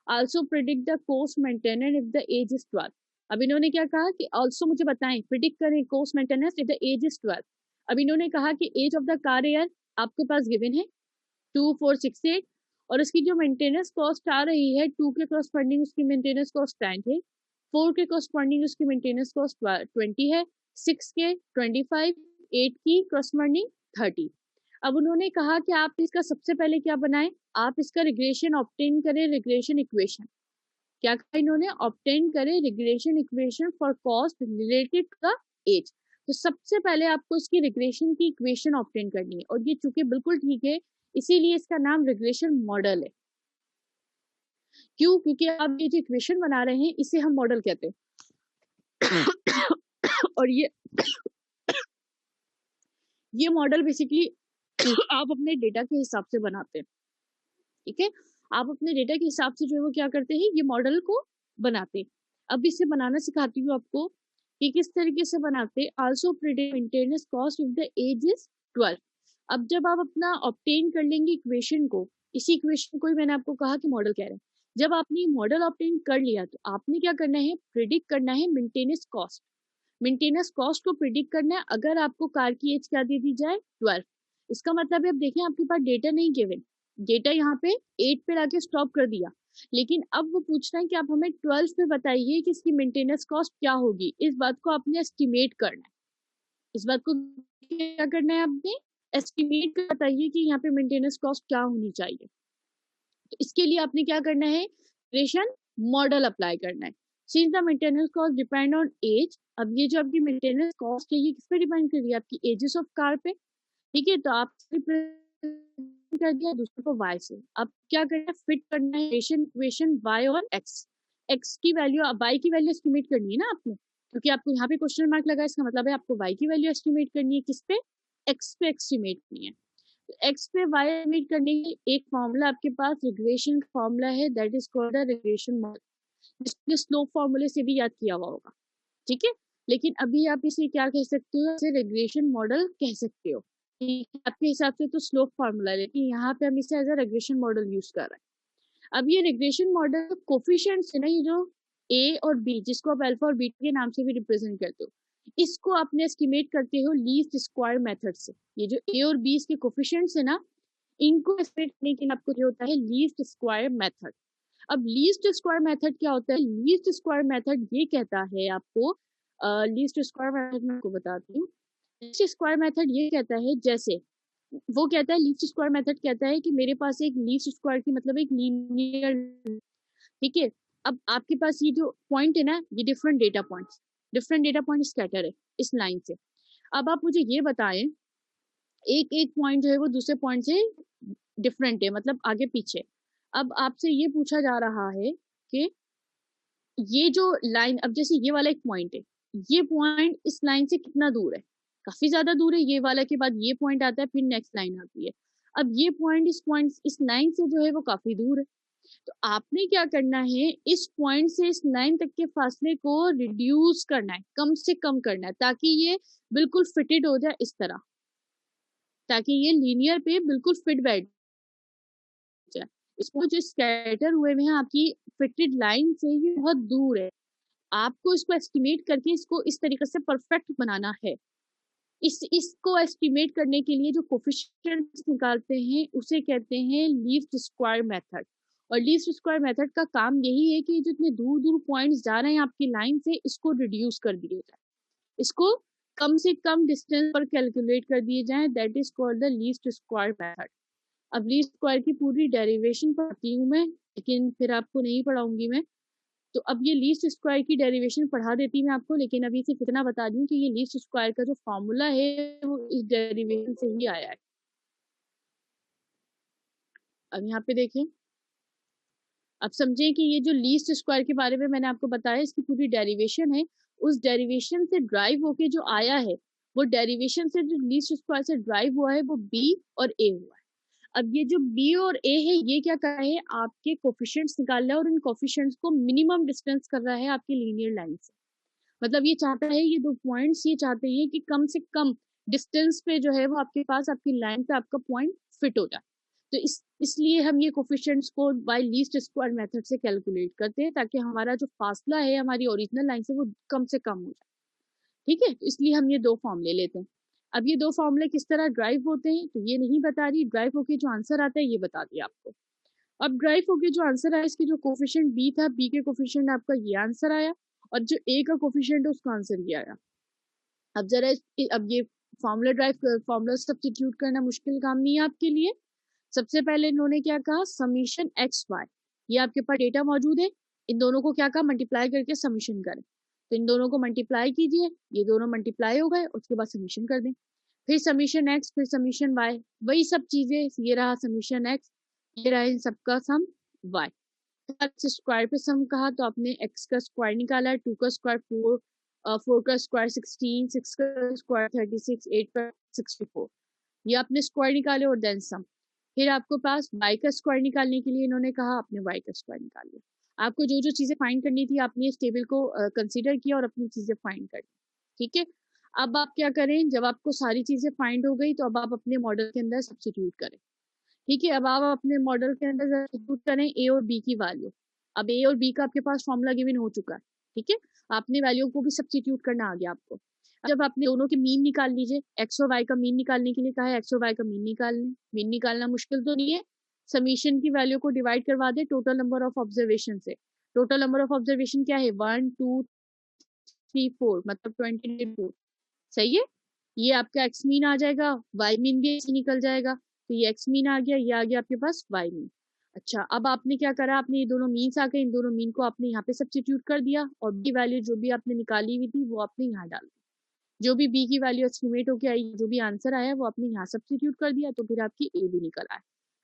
also predict the cost maintenance if the age is 12। अब इन्होंने क्या कहा कि also मुझे बताएं, predict करें cost maintenance if the age is 12। अब इन्होंने कहा कि एज ऑफ द कार यार आपके पास गिवन है 2468 और उसकी जो मेंटेनेंस कॉस्ट आ रही है 2 के कॉरस्पॉन्डिंग उसकी मेंटेनेंस कॉस्ट 10 है, 4 के कॉरस्पॉन्डिंग उसकी मेंटेनेंस कॉस्ट 20 है, 6 के 25, 8 की कॉरस्पॉन्डिंग 30। अब उन्होंने कहा कि आप इसका सबसे पहले क्या बनाएं, आप इसका रिग्रेशन ऑब्टेन करें, रिग्रेशन इक्वेशन। क्या कहा इन्होंने, ऑब्टेन करें regression equation for cost related to the age. तो सबसे पहले आपको इसकी रिग्रेशन की इक्वेशन ऑब्टेन करनी है, और ये चूंकि बिल्कुल ठीक है इसीलिए इसका नाम रिग्रेशन मॉडल है। क्यों, क्योंकि आप ये जो इक्वेशन बना रहे हैं इसे हम मॉडल कहते हैं और ये मॉडल बेसिकली आप अपने डेटा के हिसाब से बनाते हैं, ठीक है, आप अपने डेटा के हिसाब से जो है वो क्या करते हैं, ये मॉडल को बनाते हैं। अब इसे बनाना सिखाती हूँ आपको कि किस तरीके से बनाते। Also predict maintenance cost if the age is 12। अब जब आप अपना ऑब्टेन कर लेंगे इक्वेशन को, इसी इक्वेशन को ही मैंने आपको कहा कि मॉडल कह रहे हैं, जब आपने मॉडल ऑब्टेन कर लिया तो आपने क्या करना है, प्रिडिक्ट करना है मेंटेनेंस कॉस्ट। मेंटेनेंस कॉस्ट को प्रिडिक्ट करना है अगर आपको कार की एज क्या दे दी जाए 12। इसका मतलब है अब देखें आपके पास डेटा नहीं गिवन, डेटा यहाँ पे 8 पे लाके स्टॉप कर दिया, लेकिन अब वो पूछ रहे हैं कि आप हमें 12 पे बताइए कि इसकी मेंटेनेंस कॉस्ट क्या होगी। इस बात को आपने एस्टिमेट करना है, इस बात को क्या करना है आपने एस्टिमेट कर बताइए कि यहाँ पे मेंटेनेंस कॉस्ट क्या होनी चाहिए। तो इसके लिए आपने क्या करना है, रिग्रेशन मॉडल अप्लाई करना है। Since the maintenance cost depend on age, अब ये जो आपकी मेंटेनेंस कॉस्ट है ये किस पे डिपेंड कर रही है, आपकी एजेस ऑफ कार पे, ठीक है। तो आप कर दिया दूसरे को y से, अब क्या करना है, फिट करना है इक्वेशन y और x की वैल्यू, y की वैल्यू एस्टिमेट करनी है ना आपने, क्योंकि आपको यहाँ पे क्वेश्चन मार्क लगा, इसका मतलब है आपको y की वैल्यू एस्टिमेट करनी है, किस पे, x पे एस्टिमेट करनी है। तो x पे y एस्टिमेट करने के एक फॉर्मूला आपके पास रिग्रेशन फॉर्मूला है that is called the regression model, जिसके स्लोप फॉर्मूले से भी याद किया हुआ होगा, ठीक है। लेकिन अभी आप इसे क्या कह सकते हो, इसे रिग्रेशन मॉडल कह सकते हो, आपके हिसाब से तो स्लोप फार्मूला, लेकिन यहाँ पे हम इसे as a regression model use कर रहे हैं। अब ये रिग्रेशन मॉडल कोफिशिएंट्स है ना, ये जो ए और बी, जिसको आप अल्फा और बीटा के नाम से भी रिप्रेजेंट करते हो, इसको आपने एस्टिमेट करते हो लीस्ट स्क्वायर मेथड से। ये जो ए और बी इसके कोफिशिएंट्स है ना, इनको एस्टिमेट करने के लिए आपको जो होता है लीस्ट स्क्वायर मेथड। अब लीस्ट स्क्वायर मेथड क्या होता है, लीस्ट स्क्वायर मेथड ये कहता है आपको, लीस्ट स्क्वायर मेथड मैं आपको बताती हूँ। लीस्ट स्क्वायर मेथड ये कहता है, जैसे वो कहता है, लीस्ट स्क्वायर मेथड कहता है कि मेरे पास एक लीस्ट स्क्वायर की मतलब एक लीनियर, ठीक है। अब आपके पास ये जो पॉइंट है ना, ये डिफरेंट डेटा पॉइंट स्कैटर है इस लाइन से। अब आप मुझे ये बताएं, एक पॉइंट जो है वो दूसरे पॉइंट से डिफरेंट है, मतलब आगे पीछे। अब आपसे ये पूछा जा रहा है कि ये जो लाइन, अब जैसे ये वाला एक पॉइंट है, ये पॉइंट इस लाइन से कितना दूर है, काफी ज्यादा दूर है, ये वाला के बाद ये पॉइंट आता है, फिर नेक्स्ट लाइन आती है। अब ये पॉइंट इस लाइन से जो है वो काफी दूर है, तो आपने क्या करना है, इस पॉइंट से इस लाइन तक के फासले को रिड्यूस करना है, कम से कम करना है, ताकि ये बिल्कुल फिटेड हो जाए इस तरह, ताकि ये लीनियर पे बिल्कुल फिट बैठ जाए। इसको जो स्कैटर हुए हुए हैं आपकी फिटेड लाइन से, ये बहुत दूर है, आपको इसको एस्टिमेट करके इसको इस तरीके से परफेक्ट बनाना है। इसको एस्टिमेट करने के लिए जो कोफिशिएंट्स निकालते हैं उसे कहते हैं लीस्ट स्क्वायर मेथड। और लीस्ट स्क्वायर मेथड का काम यही है कि जितने दूर दूर पॉइंट्स जा रहे हैं आपकी लाइन से, इसको रिड्यूस कर दिए जाए, इसको कम से कम डिस्टेंस पर कैलकुलेट कर दिए जाए, that is called the least square method. अब लीस्ट स्क्वायर की पूरी डेरिवेशन पढ़ती हूँ मैं, लेकिन फिर आपको नहीं पढ़ाऊंगी मैं, तो अब ये लीस्ट स्क्वायर की डेरिवेशन पढ़ा देती मैं आपको, लेकिन अभी सिर्फ इतना बता दूं कि ये लीस्ट स्क्वायर का जो फॉर्मूला है वो इस डेरिवेशन से ही आया है। अब यहाँ पे देखें, अब समझें कि ये जो लीस्ट स्क्वायर के बारे में मैंने आपको बताया, इसकी पूरी डेरिवेशन है, उस डेरिवेशन से ड्राइव होके जो आया है, वो डेरिवेशन से जो लीस्ट स्क्वायर से ड्राइव हुआ है वो बी और ए हुआ है। अब ये जो बी और ए है, ये क्या कर रहा है, आपके कोफिशिएंट्स निकाल रहा है और इन कोफिशिएंट्स को मिनिमम डिस्टेंस कर रहा है आपकी लीनियर लाइन से। मतलब ये चाहता है, ये दो पॉइंट्स ये चाहते हैं कि कम से कम डिस्टेंस पे जो है वो आपके पास आपकी लाइन पे आपका पॉइंट फिट हो जाए। तो इसलिए हम ये कोफिशिएंट्स को बाय लीस्ट स्क्वायर मेथड से कैलकुलेट करते हैं, ताकि हमारा जो फासला है हमारी ओरिजिनल लाइन से वो कम से कम हो जाए। ठीक है, तो इसलिए हम ये दो फॉर्मूले लेते हैं। अब ये दो फॉर्मूले किस तरह ड्राइव होते हैं तो ये नहीं बता रही, ड्राइव होके जो आंसर आता है ये बता दिया आपको। अब ड्राइव होके जो आंसर आया, इसकी जो कोफिशिएंट बी था, बी के कोफिशिएंट आपका ये आंसर आया, और जो ए का कोफिशिएंट है उसका आंसर ये आया। अब जरा अब ये फॉर्मूला सब्स्टिट्यूट करना मुश्किल काम नहीं है आपके लिए। सबसे पहले इन्होंने क्या कहा, समीशन एक्स वाई, ये आपके पास डेटा मौजूद है, इन दोनों को क्या कहा, मल्टीप्लाई करके समीशन करें। तो इन दोनों को मल्टीप्लाई कीजिए, ये दोनों मल्टीप्लाई हो गए, उसके बाद समीशन कर दें, फिर समीशन एक्स, फिर समीशन वाई, वही सब चीजें, ये रहा समीशन एक्स, ये रहा इन सबका सम वाई। स्क्वायर पे सम कहा तो आपने एक्स का स्क्वायर निकाला, 2 का स्क्वायर 4, 4 का स्क्वायर 16, 6 का स्क्वायर 36, 8 का 64, ये आपने स्क्वायर निकाले और देन सम। फिर आपको पास y का स्क्वायर निकालने के लिए इन्होंने कहा, आपने y का स्क्वायर निकाल लिया। आपको जो जो चीजें फाइंड करनी थी आपने इस टेबल को कंसीडर किया और अपनी चीजें फाइंड कर ली। ठीक है, अब आप क्या करें, जब आपको सारी चीजें फाइंड हो गई तो अब आप अपने मॉडल के अंदर सब्स्टिट्यूट करें। ठीक है, अब आप अपने मॉडल के अंदर सब्स्टिट्यूट करें ए और बी की वैल्यू। अब ए और बी का आपके पास फॉर्मूला गिवन हो चुका है। ठीक है, आपने वैल्यू को भी सब्स्टिट्यूट करना आ गया आपको। जब आपने दोनों के मीन निकाल लीजिए, एक्स और वाई का मीन निकालने के लिए कहा है, एक्स और वाई का मीन निकालना मुश्किल तो नहीं है। समीशन की वैल्यू को डिवाइड करवा दे टोटल नंबर ऑफ ऑब्जर्वेशन से। टोटल नंबर ऑफ ऑब्जर्वेशन क्या है, 1 2 3 4, मतलब 24। सही है, ये आपका एक्स मीन आ जाएगा, वाई मीन भी ऐसे निकल जाएगा, तो ये एक्स मीन आ गया, ये आ गया आपके पास वाई मीन। अच्छा, अब आपने क्या करा, आपने ये दोनों मीन्स आ गए, इन दोनों मीन को आपने यहाँ पे सब्स्टिट्यूट कर दिया, और बी वैल्यू जो भी आपने निकाली हुई थी वो आपने यहाँ डाल दी। जो भी बी की वैल्यू एस्टिमेट होके आई, जो भी आंसर आया वो आपने यहाँ सब्स्टिट्यूट कर दिया, तो फिर आपकी ए भी निकल आए।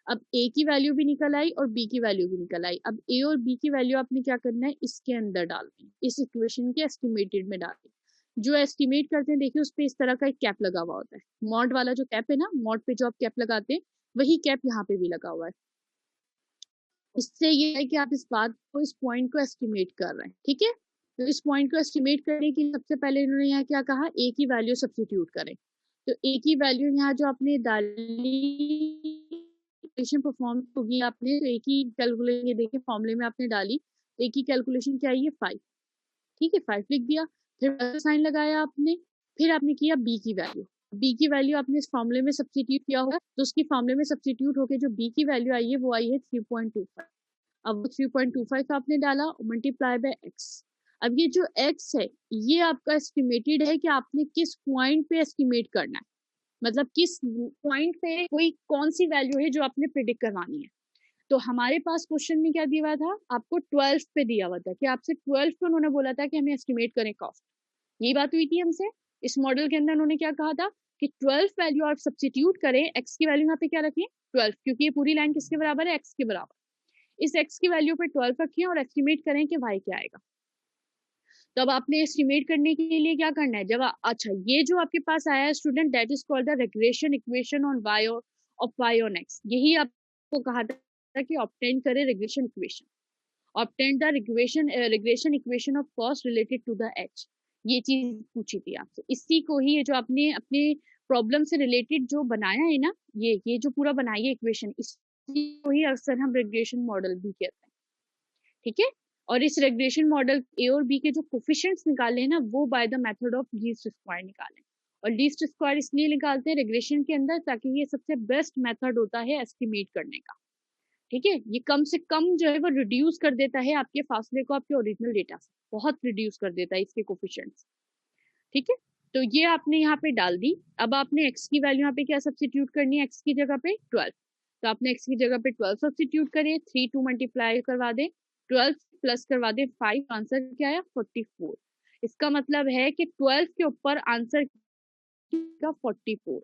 अब ए की वैल्यू भी निकल आई और बी की वैल्यू भी निकल आई। अब ए और बी की वैल्यू आपने क्या करना है, इसके अंदर डालनी है, इस इक्वेशन के एस्टिमेटेड में डालनी। जो एस्टिमेट करते हैं देखिए उस पे इस तरह का एक कैप लगा हुआ होता है, मॉड वाला जो कैप है ना, मॉड पे जो आप कैप लगाते हैं वही कैप यहाँ पे भी लगा हुआ है। इससे ये है कि आप इस बात को, इस पॉइंट को एस्टिमेट कर रहे हैं। ठीक है, तो इस पॉइंट को एस्टिमेट करने के लिए सबसे पहले इन्होंने यहाँ क्या कहा, ए की वैल्यू सब्स्टिट्यूट करें। तो ए की वैल्यू यहाँ जो आपने डाली, परफॉर्म होगी आपने, तो ए की कैलकुलेशन ये देखिए फॉर्मूले में आपने डाली, ए की कैलकुलेशन क्या है, ये 5। ठीक है, 5 लिख दिया, फिर साइन लगाया आपने, फिर आपने किया बी की वैल्यू। बी की वैल्यू आपने इस फॉर्मूले में सब्स्टिट्यूट किया होगा, तो उसकी फॉर्मूले में सब्स्टिट्यूट होकर जो बी की वैल्यू आई है वो आई है 3.25। अब 3.25 आपने डाला और मल्टीप्लाई बाय एक्स। अब ये जो x है ये आपका एस्टिमेटेड है कि आपने किस पॉइंट पे एस्टिमेट करना है, मतलब किस पॉइंट पे कोई कौन सी वैल्यू है जो आपने प्रिडिक्ट करवानी है। तो हमारे पास क्वेश्चन में क्या दिया हुआ था, आपको 12 पे दिया हुआ था कि आपसे 12 पे उन्होंने बोला था कि हमें एस्टिमेट करें कॉस्ट। यही बात हुई थी हमसे। इस मॉडल के अंदर उन्होंने क्या कहा था कि 12 वैल्यू आप सब्स्टिट्यूट करें, x की वैल्यू यहाँ पे क्या रखें 12, क्योंकि ये पूरी लाइन किसके बराबर है, x के बराबर। इस x की वैल्यू पे 12 रखिए और एस्टिमेट करें कि y क्या आएगा। तो अब आपने एस्टिमेट करने के लिए क्या करना है, जब अच्छा ये जो आपके पास आया है student, that is called the regression equation on y of y on x। यही आपको कहा था कि ऑब्टेन करे regression equation, obtain the regression equation of cost related to the h। ये चीज पूछी थी आपसे, इसी को ही ये जो आपने अपने प्रॉब्लम से रिलेटेड जो बनाया है ना, ये जो पूरा बनाई है इक्वेशन, इसी को ही अक्सर हम रिग्रेशन मॉडल भी कहते हैं, ठीक है। और इस रिग्रेशन मॉडल ए और बी के जो कोफिशिएंट्स निकाले हैं ना, वो by the method of least square निकाले। और लीस्ट स्क्वायर इसलिए निकालते हैं रिग्रेशन के अंदर ताकि ये सबसे बेस्ट मेथड होता है एस्टिमेट करने का, ठीक है। ये कम से कम जो है वो रिड्यूस कर देता है आपके फासले को आपके ओरिजिनल डेटा से, बहुत रिड्यूस कर देता है इसके कोफिशिएंट्स, ठीक है। तो ये आपने यहाँ पे डाल दी। अब आपने x की वैल्यू यहाँ पे क्या सब्स्टिट्यूट करनी है, x की जगह पे 12, तो आपने x की जगह पे 12 सब्स्टिट्यूट करिए, 3 2 मल्टीप्लाई करवा दे, 12 प्लस करवा दे 5, आंसर क्या आया 44। इसका मतलब है कि 12 के ऊपर आंसर का 44।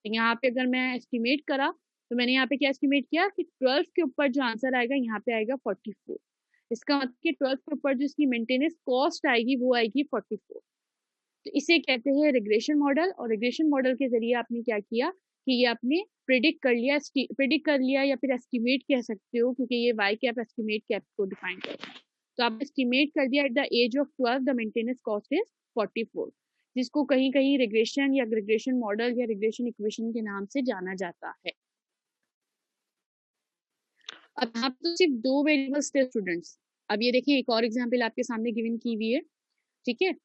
यहाँ पे अगर मैं एस्टिमेट करा तो मैंने यहाँ पे क्या एस्टिमेट किया कि 12 के ऊपर जो आंसर आएगा यहाँ पे आएगा 44। इसका मतलब कि 12 के ऊपर जो इसकी मेंटेनेंस कॉस्ट आएगी वो आएगी 44। तो इसे कहते हैं रिग्रेशन मॉडल। और रिग्रेशन मॉडल के जरिए आपने क्या किया कि ये आपने प्रिडिक्ट कर लिया या फिर एस्टिमेट कह सकते हो, क्योंकि ये वाई कैप एस्टिमेट कैप को डिफाइन करता है। तो आप एस्टिमेट कर दिया at the age of 12 the maintenance cost is 44, जिसको कहीं कहीं रिग्रेशन या रिग्रेशन मॉडल या रिग्रेशन इक्वेशन के नाम से जाना जाता है। अब यहाँ तो सिर्फ 2 वेरिएबल्स थे स्टूडेंट्स। अब ये देखें एक और एग्जाम्पल आपके सामने गिवन की हुई है, ठीक है,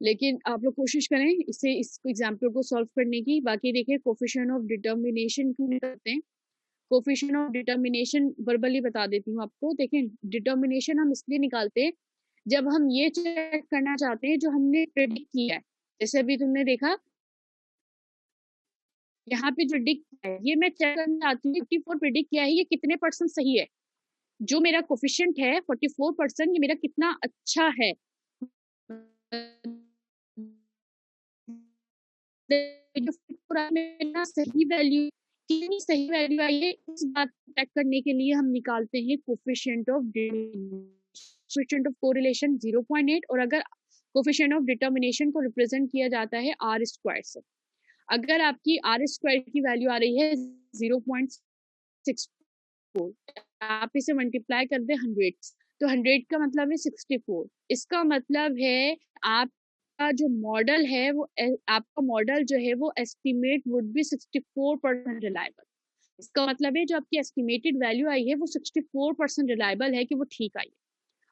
लेकिन आप लोग कोशिश करें इस एग्जाम्पल को सॉल्व करने की। बाकी देखिए कोफिशिएंट ऑफ डिटर्मिनेशन क्यों निकालते हैं, कोफिशिएंट ऑफ डिटर्मिनेशन वर्बली बता देती हूँ आपको। देखें डिटर्मिनेशन हम इसलिए निकालते हैं जब हम ये चेक करना चाहते हैं जो हमने प्रेडिक्ट किया है। जैसे अभी तुमने देखा यहाँ पे जो डिक्ट है, ये मैं चेक करना चाहती हूँ 54 प्रेडिक्ट किया है, ये कितने % सही है। जो मेरा कोफिशिएंट है 44%, ये मेरा कितना अच्छा है, सही वैल्यू कितनी सही वैल्यू आई है, इस बात को चेक करने के लिए हम निकालते हैं कोफिशिएंट ऑफ कोरिलेशन 0.8। और अगर कोफिशिएंट ऑफ डिटर्मिनेशन को रिप्रेजेंट किया जाता है आर स्क्वायर से। अगर आपकी आर स्क्वायर की वैल्यू आ रही है 0.64, आप इसे मल्टीप्लाई कर दे 100, तो 100 का मतलब है 64। इसका मतलब है आपका जो मॉडल है वो आपका मॉडल जो है वो एस्टिमेट वुड बी 64% रिलायबल। इसका मतलब है जो आपकी एस्टिमेटेड वैल्यू आई है वो 64% रिलायबल है कि वो ठीक आई है।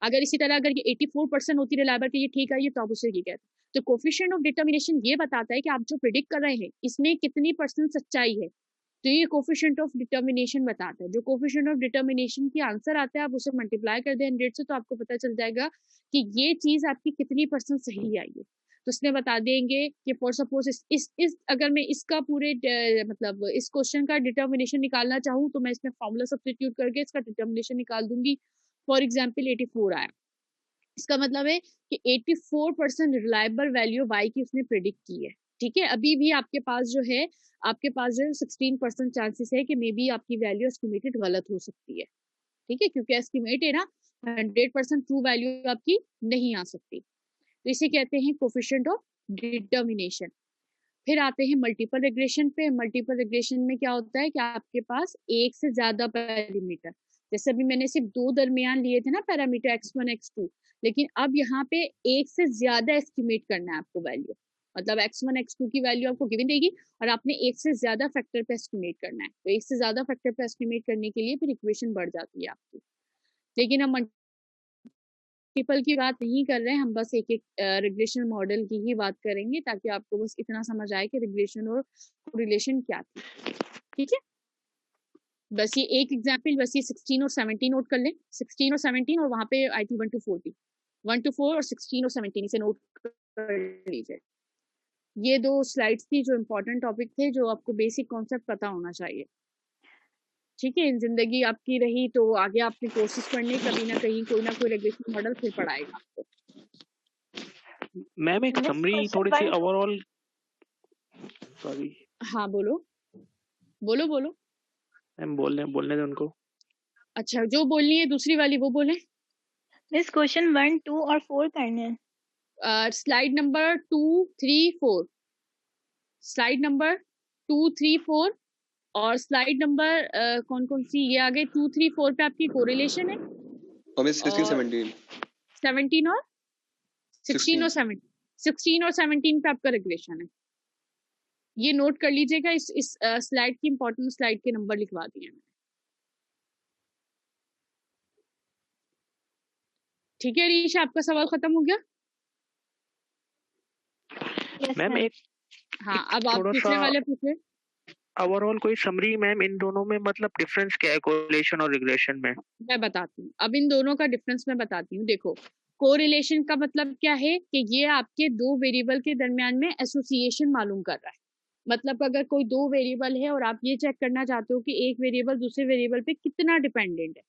अगर इसी तरह अगर ये 84% होती रिलायबल कि ये ठीक आई है तो आप उसे ये कहते हैं। तो कोफिशिएंट ऑफ डिटर्मिनेशन ये बताता है कि आप जो प्रिडिक्ट कर रहे हैं इसमें कितनी % सच्चाई है। तो ये कोफिशिएंट ऑफ डिटर्मिनेशन बताता है। जो कोफिशिएंट ऑफ डिटर्मिनेशन की आंसर आता है आप उसे मल्टीप्लाई कर दें 100 से, तो आपको पता चल जाएगा कि ये चीज आपकी कितनी % सही आई है। तो इसमें बता देंगे कि फॉर सपोज इस अगर मैं इसका पूरे मतलब इस क्वेश्चन का डिटर्मिनेशन निकालना चाहूँ तो मैं इसमें फॉर्मूला सब्स्टिट्यूट करके इसका डिटर्मिनेशन निकाल दूंगी। फॉर एग्जाम्पल 84 आया, इसका मतलब है कि 84% रिलायबल वैल्यू y की उसने प्रेडिक्ट की है, ठीक है। अभी भी आपके पास जो है 16% चांसेस है कि मे बी आपकी वैल्यू एस्टिमेटेड गलत हो सकती है, ठीक है, क्योंकि एस्टिमेट है ना, 100% ट्रू वैल्यू आपकी नहीं आ सकती। तो इसे कहते हैं कोफिशिएंट ऑफ डिटर्मिनेशन। फिर आते हैं मल्टीपल रिग्रेशन पे। मल्टीपल रिग्रेशन में क्या होता है कि आपके पास एक से ज्यादा पैरामीटर, जैसे अभी मैंने सिर्फ 2 दरमियान लिए थे ना पैरामीटर x1 x2, लेकिन अब यहाँ पे एक से ज्यादा एस्टिमेट करना है आपको वैल्यू, मतलब x1 x2 की वैल्यू आपको गिवन देगी और आपने एक से ज्यादा फैक्टर पे एस्टिमेट करना है। तो एक से ज्यादा फैक्टर पे एस्टिमेट करने के लिए फिर इक्वेशन बढ़ जाती है आपकी। लेकिन हम मल्टीपल की बात नहीं कर रहे हैं, हम बस एक रिग्रेशन मॉडल की ही बात करेंगे ताकि आपको बस इतना समझ आए कि रिग्रेशन और कोरिलेशन क्या थी, ठीक है। बस ये एक एग्जाम्पल, बस ये 16 और 17 नोट कर लें, 16 और 17 और वहां पे आई थिंक 1 to 4 थी, 1 to 4 और 16 और 17 इसे नोट कर लीजिए। ये 2 स्लाइड्स थी जो इम्पोर्टेंट टॉपिक थे, जो आपको बेसिक कॉन्सेप्ट पता होना चाहिए, ठीक है। जिंदगी आपकी रही तो आगे आपने कोर्सेज पढ़ने, कभी ना कहीं कोई ना कोई रेगुलेशन मॉडल फिर पढ़ाएगा आपको। मैम एक समरी थोड़ी सी ओवरऑल, सॉरी हाँ बोलो बोलो बोलो मैम, बोलने दे उनको। अच्छा, जो बोलनी है दूसरी वाली वो बोले। मिस क्वेश्चन 1, 2 और 4 करने हैं। स्लाइड नंबर 2, 3, 4, स्लाइड नंबर 2, 3, 4 और स्लाइड नंबर कौन कौन सी ये आ गई 2, 3, 4 पे आपकी कोरिलेशन है और मिस 16 और 17 17 और 16 और 16 17 16 और 17 पे आपका रिग्रेशन है। ये नोट कर लीजिएगा, इस स्लाइड की इंपॉर्टेंट स्लाइड के नंबर लिखवा दिए मैंने। ठीक है रीशा, आपका सवाल खत्म हो गया? Yes ma'am ma'am. एक हाँ, अब आप थोड़ा दूसरे सा वाले पूछे। ओवरऑल कोई समरी मैम इन दोनों में मतलब डिफरेंस क्या है कोरिलेशन और रिग्रेशन में? मैं बताती हूँ, अब इन दोनों का डिफरेंस मैं बताती हूँ। देखो, कोरिलेशन का मतलब क्या है कि ये आपके दो वेरिएबल के दरमियान में एसोसिएशन मालूम कर रहा है। मतलब अगर कोई दो वेरिएबल है और आप ये चेक करना चाहते हो कि एक वेरिएबल दूसरे वेरिएबल पे कितना डिपेंडेंट है,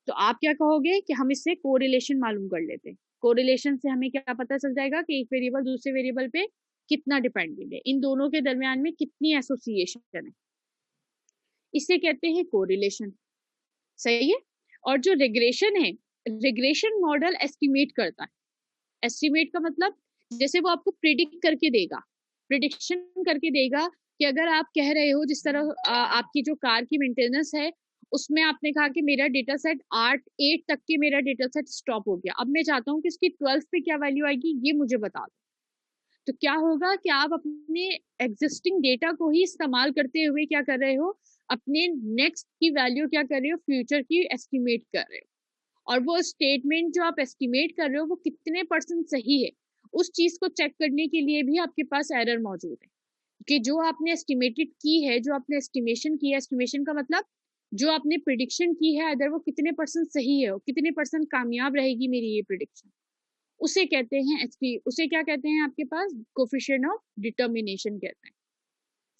तो आप क्या कहोगे कि हम इससे कोरिलेशन मालूम कर लेते हैं। कोरिलेशन से हमें क्या पता चल जाएगा कि एक वेरिएबल दूसरे वेरिएबल पे कितना डिपेंडेंट है, इन दोनों के दरमियान में कितनी एसोसिएशन है, इसे कहते हैं कोरिलेशन। सही है। और जो रिग्रेशन है, रिग्रेशन मॉडल एस्टिमेट करता है। एस्टिमेट का मतलब जैसे वो आपको प्रिडिक्ट करके देगा, प्रिडिक्शन करके देगा कि अगर आप कह रहे हो जिस तरह आपकी जो कार की मेंटेनेंस है उसमें आपने कहा कि मेरा डेटा सेट 8 तक के मेरा डेटा सेट स्टॉप हो गया, अब मैं चाहता हूँ कि इसकी 12 पे क्या वैल्यू आएगी ये मुझे बता दो। तो क्या होगा कि आप अपने एग्जिस्टिंग डेटा को ही इस्तेमाल करते हुए क्या कर रहे हो, अपने नेक्स्ट की वैल्यू क्या कर रहे हो, फ्यूचर की एस्टिमेट कर रहे हो। और वो स्टेटमेंट जो आप एस्टिमेट कर रहे हो वो कितने % सही है, उस चीज को चेक करने के लिए भी आपके पास एरर मौजूद है कि जो आपने एस्टिमेटेड की है, जो आपने एस्टिमेशन की है, एस्टिमेशन का मतलब जो आपने प्रिडिक्शन की है अगर वो कितने % सही है, कितने % कामयाब रहेगी मेरी ये प्रिडिक्शन, उसे कहते हैं उसे क्या कहते हैं आपके पास, कोफिशिएंट ऑफ डिटर्मिनेशन कहते हैं।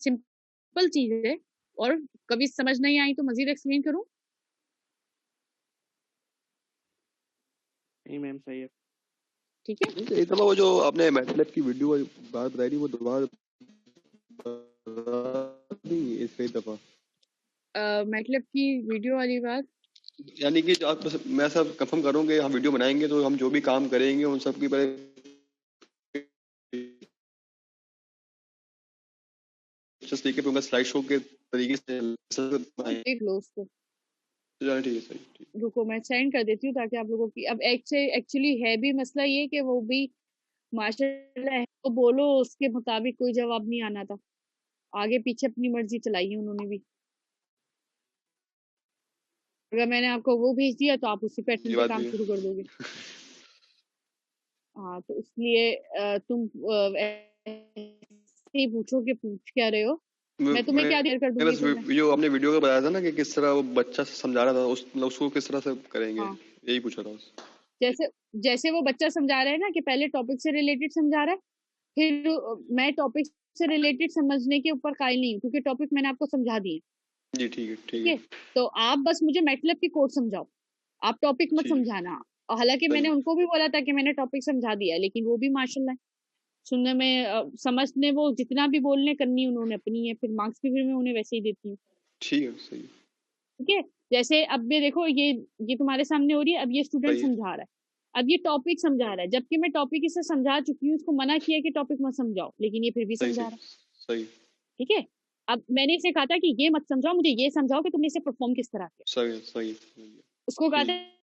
सिंपल चीज है। और कभी समझ नहीं आई तो मजीद एक्सप्लेन करूं? नहीं मैम सही है। ठीक है। एक दफा वो जो आपने मैटलैब की वीडियो बात बताई थी वो दोबारा नहीं इस एक दफा मतलब की वीडियो वाली बात, यानी कि आप बस मैं सब कंफर्म करूंगे, हम वीडियो बनाएंगे तो हम जो भी काम करेंगे उन सब की पहले जस्ट देखिए स्लाइड शो के तरीके से बनाएंगे। देख लो उसको, चलो ठीक है सही ठीक। रुको मैं सेंड कर देती हूँ ताकि आप लोगों की, अब एक्चुअली है भी मसला ये कि वो भी माशाल्लाह है तो बोलो उसके मुताबिक कोई जवाब नहीं आना था, आगे पीछे अपनी मर्जी चलाई है उन्होंने भी। अगर मैंने आपको वो भेज दिया तो आप उसी पैटर्न ये पे बात काम भी है। शुरू कर दोगे। हाँ तो इसलिए तुम ऐसे ही पूछो कि पूछ क्या रहे हो, मैं तुम्हें क्या देर कर मैं दूंगी बस तुम्हें। जो आपने वीडियो का बताया था ना कि किस तरह वो बच्चा समझा रहा था उसको किस तरह से करेंगे, हाँ यही पूछा था बस। जैसे जैसे वो बच्चा समझा रहा है ना कि पहले टॉपिक से रिलेटेड समझा रहा है, फिर मैं टॉपिक से रिलेटेड समझने के ऊपर कायल नहीं हूँ क्योंकि टॉपिक मैंने आपको समझा दिए। जी ठीक है ठीक है, तो आप बस मुझे मैटलैब की कोड समझाओ, आप टॉपिक मत ठीक है समझाना। और हालांकि सही मैंने उनको भी बोला था कि मैंने टॉपिक समझा दिया है, लेकिन वो भी माशाल्लाह सुनने में समझने वो जितना भी बोलने करनी उन्होंने अपनी है, फिर मार्क्स भी फिर मैं उन्हें वैसे ही देती हूँ। ठीक है सही ठीक है, जैसे अब ये देखो ये तुम्हारे सामने हो रही है, अब ये स्टूडेंट सही है समझा रहा है, अब ये टॉपिक समझा रहा है, जबकि मैं टॉपिक इसे समझा चुकी हूँ, उसको मना किया कि टॉपिक मत समझाओ, लेकिन ये फिर भी सही समझा सही रहा है। सही ठीक है, अब मैंने इसे कहा था कि ये मत समझाओ, मुझे ये समझाओ कि तुमने इसे परफॉर्म किस तरह किया। सही सही उसको कहा ठीक था है